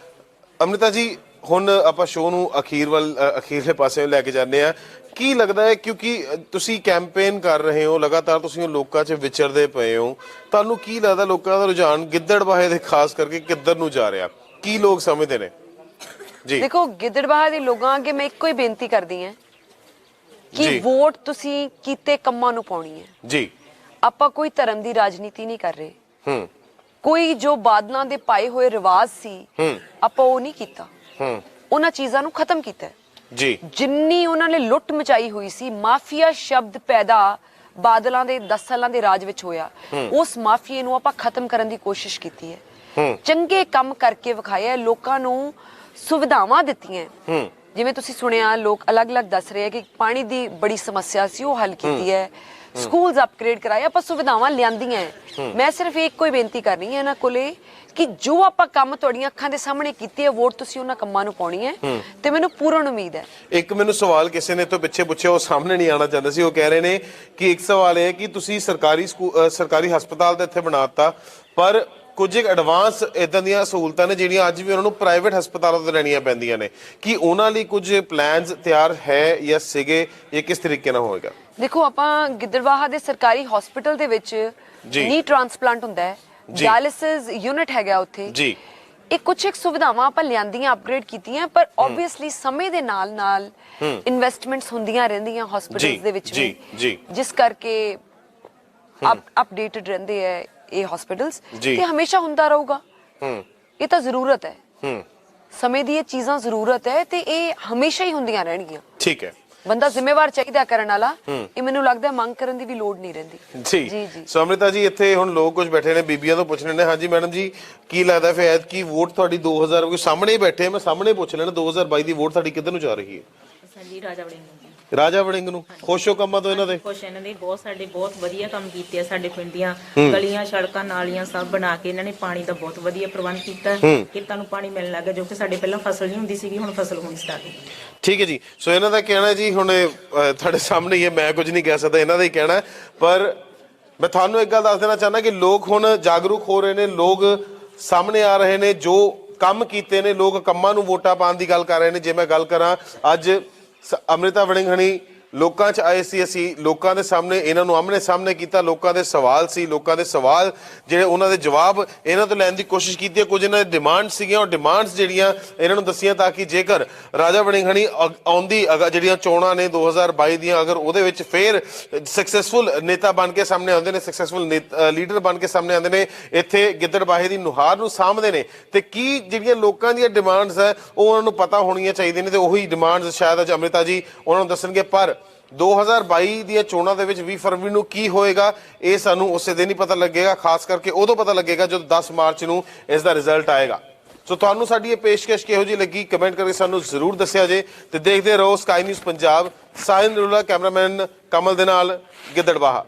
ਅੰਮ੍ਰਿਤਾ ਜੀ, ਹੁਣ ਆਪਾਂ ਸ਼ੋਅ ਨੂੰ ਅਖੀਰਲੇ ਪਾਸੇ ਲੈ ਕੇ ਜਾਂਦੇ ਆ। ਕੀ ਲੱਗਦਾ ਹੈ, ਕਿਉਂਕਿ ਤੁਸੀਂ ਕੈਂਪੇਨ ਕਰ ਰਹੇ ਹੋ ਲਗਾਤਾਰ, ਤੁਸੀਂ ਲੋਕਾਂ 'ਚ ਵਿਚਰਦੇ ਪਏ ਹੋ, ਤੁਹਾਨੂੰ ਕੀ ਲੱਗਦਾ ਲੋਕਾਂ ਦਾ ਰੁਝਾਨ ਗਿੱਦੜਬਾਹੇ ਦੇ ਖਾਸ ਕਰਕੇ ਕਿੱਧਰ ਨੂੰ ਜਾ ਰਿਹਾ? ਕੀ ਲੋਕ ਸਮਝਦੇ ਨੇ ਜੀ? ਦੇਖੋ, ਗਿੱਦੜਬਾਹਾ ਦੇ ਲੋਕਾਂ ਅੱਗੇ ਮੈਂ ਇੱਕੋ ਹੀ ਬੇਨਤੀ ਕਰਦੀ ਹਾਂ ਕਿ ਵੋਟ ਤੁਸੀਂ ਕੀਤੇ ਕੰਮਾਂ ਨੂੰ ਪਾਉਣੀ ਹੈ ਜੀ। ਆਪਾਂ ਕੋਈ ਧਰਮ ਦੀ ਰਾਜਨੀਤੀ ਨਹੀਂ ਕਰ ਰਹੇ। ਕੋਈ ਜੋ ਬਾਦਲਾਂ ਦੇ ਪਾਏ ਹੋਏ ਰਿਵਾਜ ਸੀ ਆਪਾਂ ਉਹ ਨਹੀਂ ਕੀਤਾ, ਉਹਨਾਂ ਚੀਜ਼ਾਂ ਨੂੰ ਖਤਮ ਕੀਤਾ ਜੀ। ਜਿੰਨੀ ਉਹਨਾਂ ਨੇ ਲੁੱਟ ਮਚਾਈ ਹੋਈ ਸੀ, ਮਾਫੀਆ ਸ਼ਬਦ ਪੈਦਾ ਬਾਦਲਾਂ ਦੇ 10 ਸਾਲਾਂ ਦੇ ਰਾਜ ਵਿੱਚ ਹੋਇਆ, ਉਸ ਮਾਫੀਏ ਨੂੰ ਆਪਾਂ ਖਤਮ ਕਰਨ ਦੀ ਕੋਸ਼ਿਸ਼ ਕੀਤੀ ਹੈ। ਚੰਗੇ ਕੰਮ ਕਰਕੇ ਵਿਖਾਇਆ, ਲੋਕਾਂ ਨੂੰ ਸੁਵਿਧਾਵਾਂ ਦਿੱਤੀਆਂ। ਜਿਵੇਂ ਤੁਸੀਂ ਸੁਣਿਆ, ਲੋਕ ਅਲੱਗ-ਅਲੱਗ ਦੱਸ ਰਹੇ ਆ ਕਿ ਪਾਣੀ ਦੀ ਬੜੀ ਸਮੱਸਿਆ ਸੀ, ਉਹ ਹੱਲ ਕੀਤੀ ਹੈ, ਸਕੂਲਸ ਅਪਗ੍ਰੇਡ ਕਰਾਏ, ਆਪਾਂ ਸੁਵਿਧਾਵਾਂ ਲਿਆਂਦੀਆਂ। ਮੈਂ ਸਿਰਫ ਇੱਕੋ ਹੀ ਬੇਨਤੀ ਕਰ ਰਹੀ ਹਾਂ ਇਹਨਾਂ ਕੋਲੇ ਕਿ ਜੋ ਆਪਾਂ ਕੰਮ ਤੁਹਾਡੀਆਂ ਅੱਖਾਂ ਦੇ ਸਾਹਮਣੇ ਕੀਤੇ ਹੈ, ਵੋਟ ਤੁਸੀਂ ਉਹਨਾਂ ਕੰਮਾਂ ਨੂੰ ਪਾਉਣੀ ਹੈ ਤੇ ਮੈਨੂੰ ਪੂਰਨ ਉਮੀਦ ਹੈ। ਇੱਕ ਮੈਨੂੰ ਸਵਾਲ ਕਿਸੇ ਨੇ ਤੋਂ ਪਿੱਛੇ ਪੁੱਛਿਆ, ਉਹ ਸਾਹਮਣੇ ਨਹੀਂ ਆਉਣਾ ਚਾਹੁੰਦਾ ਸੀ। ਉਹ ਕਹਿ ਰਹੇ ਨੇ ਕਿ ਇੱਕ ਸਵਾਲ ਇਹ ਹੈ ਕਿ ਤੁਸੀਂ ਸਰਕਾਰੀ ਹਸਪਤਾਲ ਤਾਂ ਇੱਥੇ ਬਣਾਤਾ, ਪਰ ਕੁਝ ਐਡਵਾਂਸ ਇਦਾਂ ਦੀਆਂ ਸਹੂਲਤਾਂ ਨੇ ਜਿਹੜੀਆਂ ਅੱਜ ਵੀ ਉਹਨਾਂ ਨੂੰ ਪ੍ਰਾਈਵੇਟ ਹਸਪਤਾਲਾਂ ਤੋਂ ਲੈਣੀਆਂ ਪੈਂਦੀਆਂ ਨੇ। ਕੀ ਉਹਨਾਂ ਲਈ ਕੁਝ ਪਲਾਨਸ ਤਿਆਰ ਹੈ ਜਾਂ ਸੀਗੇ, ਇਹ ਕਿਸ ਤਰੀਕੇ ਨਾਲ ਹੋਏਗਾ? ਦੇਖੋ, ਆਪਾਂ ਗਿੱਦੜਬਾਹਾ ਦੇ ਸਰਕਾਰੀ ਹਸਪੀਟਲ ਦੇ ਵਿੱਚ ਨੀ ਟ੍ਰਾਂਸਪਲਾਂਟ ਹੁੰਦਾ ਹੈ, ਡਾਇਲਿਸਿਸ ਯੂਨਿਟ ਹੈਗਾ ਉੱਥੇ ਜੀ। ਇਹ ਕੁਝ ਇੱਕ ਸੁਵਿਧਾਵਾਂ ਆਪਾਂ ਲਿਆਂਦੀਆਂ, ਅਪਗ੍ਰੇਡ ਕੀਤੀਆਂ, ਪਰ ਆਬਵੀਅਸਲੀ ਸਮੇਂ ਦੇ ਨਾਲ ਇਨਵੈਸਟਮੈਂਟਸ ਹੁੰਦੀਆਂ ਰਹਿੰਦੀਆਂ ਹਸਪੀਟਲਸ ਦੇ ਵਿੱਚ ਵੀ, ਜਿਸ ਕਰਕੇ ਅਪਡੇਟਡ ਰਹਿੰਦੇ ਹੈ ਇਹ ਹਸਪੀਟਲਸ, ਤੇ ਹਮੇਸ਼ਾ ਹੁੰਦਾ ਰਹੂਗਾ। ਇਹ ਤਾਂ ਜ਼ਰੂਰਤ ਹੈ, ਸਮੇਂ ਦੀ ਇਹ ਚੀਜ਼ਾਂ ਜ਼ਰੂਰਤ ਹੈ ਤੇ ਇਹ ਹਮੇਸ਼ਾ ਹੀ ਹੁੰਦੀਆਂ ਰਹਿਣਗੀਆਂ। ਠੀਕ ਹੈ, ਬੰਦਾ ਜ਼ਿੰਮੇਵਾਰ ਚਾਹੀਦਾ ਕਰਨ ਵਾਲਾ, ਇਹ ਮੈਨੂੰ ਲੱਗਦਾ ਮੰਗ ਕਰਨ ਦੀ ਵੀ ਲੋੜ ਨਹੀਂ ਰਹਿੰਦੀ। ਜੀ ਸੋ ਅੰਮ੍ਰਿਤਾ ਜੀ, ਇੱਥੇ ਹੁਣ ਲੋਕ ਕੁਝ ਬੈਠੇ ਨੇ, ਬੀਬੀਆਂ ਤੋਂ ਪੁੱਛ ਲੈਣੇ। ਹਾਂਜੀ ਮੈਡਮ ਜੀ, ਕੀ ਲੱਗਦਾ ਫਿਰ ਐਤਕੀ ਵੋਟ ਤੁਹਾਡੀ 2000 ਕੋਈ ਸਾਹਮਣੇ ਹੀ ਬੈਠੇ, ਮੈਂ ਸਾਹਮਣੇ ਪੁੱਛ ਲੈਣਾ, 2022 ਦੀ ਵੋਟ ਤੁਹਾਡੀ ਕਿੱਧਰ ਨੂੰ ਜਾ ਰਹੀ ਹੈ? ਜੀ ਰਾਜਾ ਵੜਿੰਗ ਜੀ। ਰਾਜਾ ਵੜਿੰਗ ਨੂੰ ਖੁਸ਼ ਹੋ ਕੰਮਾਂ ਤੋਂ ਇਹਨਾਂ ਦੇ? ਖੁਸ਼ ਇਹਨਾਂ ਦੇ ਬਹੁਤ, ਸਾਡੇ ਬਹੁਤ ਵਧੀਆ ਕੰਮ ਕੀਤੇ ਆ। ਸਾਡੇ ਪਿੰਡ ਦੀਆਂ ਗਲੀਆਂ, ਸੜਕਾਂ, ਨਾਲੀਆਂ ਸਭ ਬਣਾ ਕੇ ਇਹਨਾਂ ਨੇ ਪਾਣੀ ਦਾ ਬਹੁਤ ਵਧੀਆ ਪ੍ਰਬੰਧ ਕੀਤਾ। ਖੇਤਾਂ ਨੂੰ ਪਾਣੀ ਮਿਲਣ ਲੱਗਾ, ਜੋ ਕਿ ਸਾਡੇ ਪਹਿਲਾਂ ਫਸਲ ਨਹੀਂ ਹੁੰਦੀ ਸੀਗੀ, ਹੁਣ ਫਸਲ ਹੋਣੀ ਸਟਾਰਟ ਹੋ ਗਈ। ਠੀਕ ਹੈ ਜੀ, ਸੋ ਇਹਨਾਂ ਦਾ ਕਹਿਣਾ ਜੀ, ਹੁਣ ਤੁਹਾਡੇ ਸਾਹਮਣੇ ਹੀ ਹੈ, ਮੈਂ ਕੁਝ ਨਹੀਂ ਕਹਿ ਸਕਦਾ, ਇਹਨਾਂ ਦਾ ਹੀ ਕਹਿਣਾ। ਪਰ ਮੈਂ ਤੁਹਾਨੂੰ ਇੱਕ ਗੱਲ ਦੱਸ ਦੇਣਾ ਚਾਹੁੰਦਾ ਕਿ ਲੋਕ ਹੁਣ ਜਾਗਰੂਕ ਹੋ ਰਹੇ ਨੇ, ਲੋਕ ਸਾਹਮਣੇ ਆ ਰਹੇ ਨੇ, ਜੋ ਕੰਮ ਕੀਤੇ ਨੇ, ਲੋਕ ਕੰਮਾਂ ਨੂੰ ਵੋਟਾਂ ਪਾਉਣ ਦੀ ਗੱਲ ਕਰ ਰਹੇ ਨੇ। ਜੇ ਮੈਂ ਗੱਲ ਕਰਾਂ, ਅੱਜ ਅੰਮ੍ਰਿਤਾ ਵੜਿੰਗ ਹਣੀ ਲੋਕਾਂ 'ਚ ਆਏ ਸੀ, ਅਸੀਂ ਲੋਕਾਂ ਦੇ ਸਾਹਮਣੇ ਇਹਨਾਂ ਨੂੰ ਆਮਣੇ ਸਾਹਮਣੇ ਕੀਤਾ, ਲੋਕਾਂ ਦੇ ਸਵਾਲ ਸੀ, ਲੋਕਾਂ ਦੇ ਸਵਾਲ ਜਿਹੜੇ ਉਹਨਾਂ ਦੇ ਜਵਾਬ ਇਹਨਾਂ ਤੋਂ ਲੈਣ ਦੀ ਕੋਸ਼ਿਸ਼ ਕੀਤੀ ਹੈ। ਕੁਝ ਇਹਨਾਂ ਦੇ ਡਿਮਾਂਡ ਸੀਗੀਆਂ, ਉਹ ਡਿਮਾਂਡਸ ਜਿਹੜੀਆਂ ਇਹਨਾਂ ਨੂੰ ਦੱਸੀਆਂ, ਤਾਂ ਕਿ ਜੇਕਰ ਰਾਜਾ ਵੜਿੰਗ ਹਣੀ ਆਉਂਦੀ ਜਿਹੜੀਆਂ ਚੋਣਾਂ ਨੇ 2022 ਦੀਆਂ, ਅਗਰ ਉਹਦੇ ਵਿੱਚ ਫੇਰ ਸਕਸੈਸਫੁਲ ਨੇਤਾ ਬਣ ਕੇ ਸਾਹਮਣੇ ਆਉਂਦੇ ਨੇ, ਸਕਸੈਸਫੁਲ ਲੀਡਰ ਬਣ ਕੇ ਸਾਹਮਣੇ ਆਉਂਦੇ ਨੇ, ਇੱਥੇ ਗਿੱਦੜਬਾਹੇ ਦੀ ਨੁਹਾਰ ਨੂੰ ਸਾਂਭਦੇ ਨੇ, ਤੇ ਕੀ ਜਿਹੜੀਆਂ ਲੋਕਾਂ ਦੀਆਂ ਡਿਮਾਂਡਸ ਹੈ ਉਹ ਉਹਨਾਂ ਨੂੰ ਪਤਾ ਹੋਣੀਆਂ ਚਾਹੀਦੀਆਂ ਨੇ, ਤੇ ਉਹੀ ਡਿਮਾਂਡਸ ਸ਼ਾਇਦ ਅੱਜ ਅੰਮ੍ਰਿਤਾ ਜੀ ਉਹਨਾਂ ਨੂੰ ਦੱਸਣਗੇ। ਪਰ 2022 ਦੀਆਂ ਚੋਣਾਂ ਦੇ ਵਿੱਚ 20 ਫਰਵਰੀ ਨੂੰ ਕੀ ਹੋਏਗਾ, ਇਹ ਸਾਨੂੰ ਉਸੇ ਦਿਨ ਹੀ ਪਤਾ ਲੱਗੇਗਾ, ਖਾਸ ਕਰਕੇ ਉਦੋਂ ਪਤਾ ਲੱਗੇਗਾ ਜਦੋਂ 10 ਮਾਰਚ ਨੂੰ ਇਸ ਦਾ ਰਿਜ਼ਲਟ ਆਏਗਾ। ਸੋ ਤੁਹਾਨੂੰ ਸਾਡੀ ਇਹ ਪੇਸ਼ਕਸ਼ ਕਿਹੋ ਜਿਹੀ ਲੱਗੀ, ਕਮੈਂਟ ਕਰਕੇ ਸਾਨੂੰ ਜ਼ਰੂਰ ਦੱਸਿਆ ਜੇ, ਤੇ ਦੇਖਦੇ ਰਹੋ Sky News Punjab. Sahil Narula, cameraman Kamal ਦੇ ਨਾਲ, ਗਿੱਦੜਬਾਹਾ।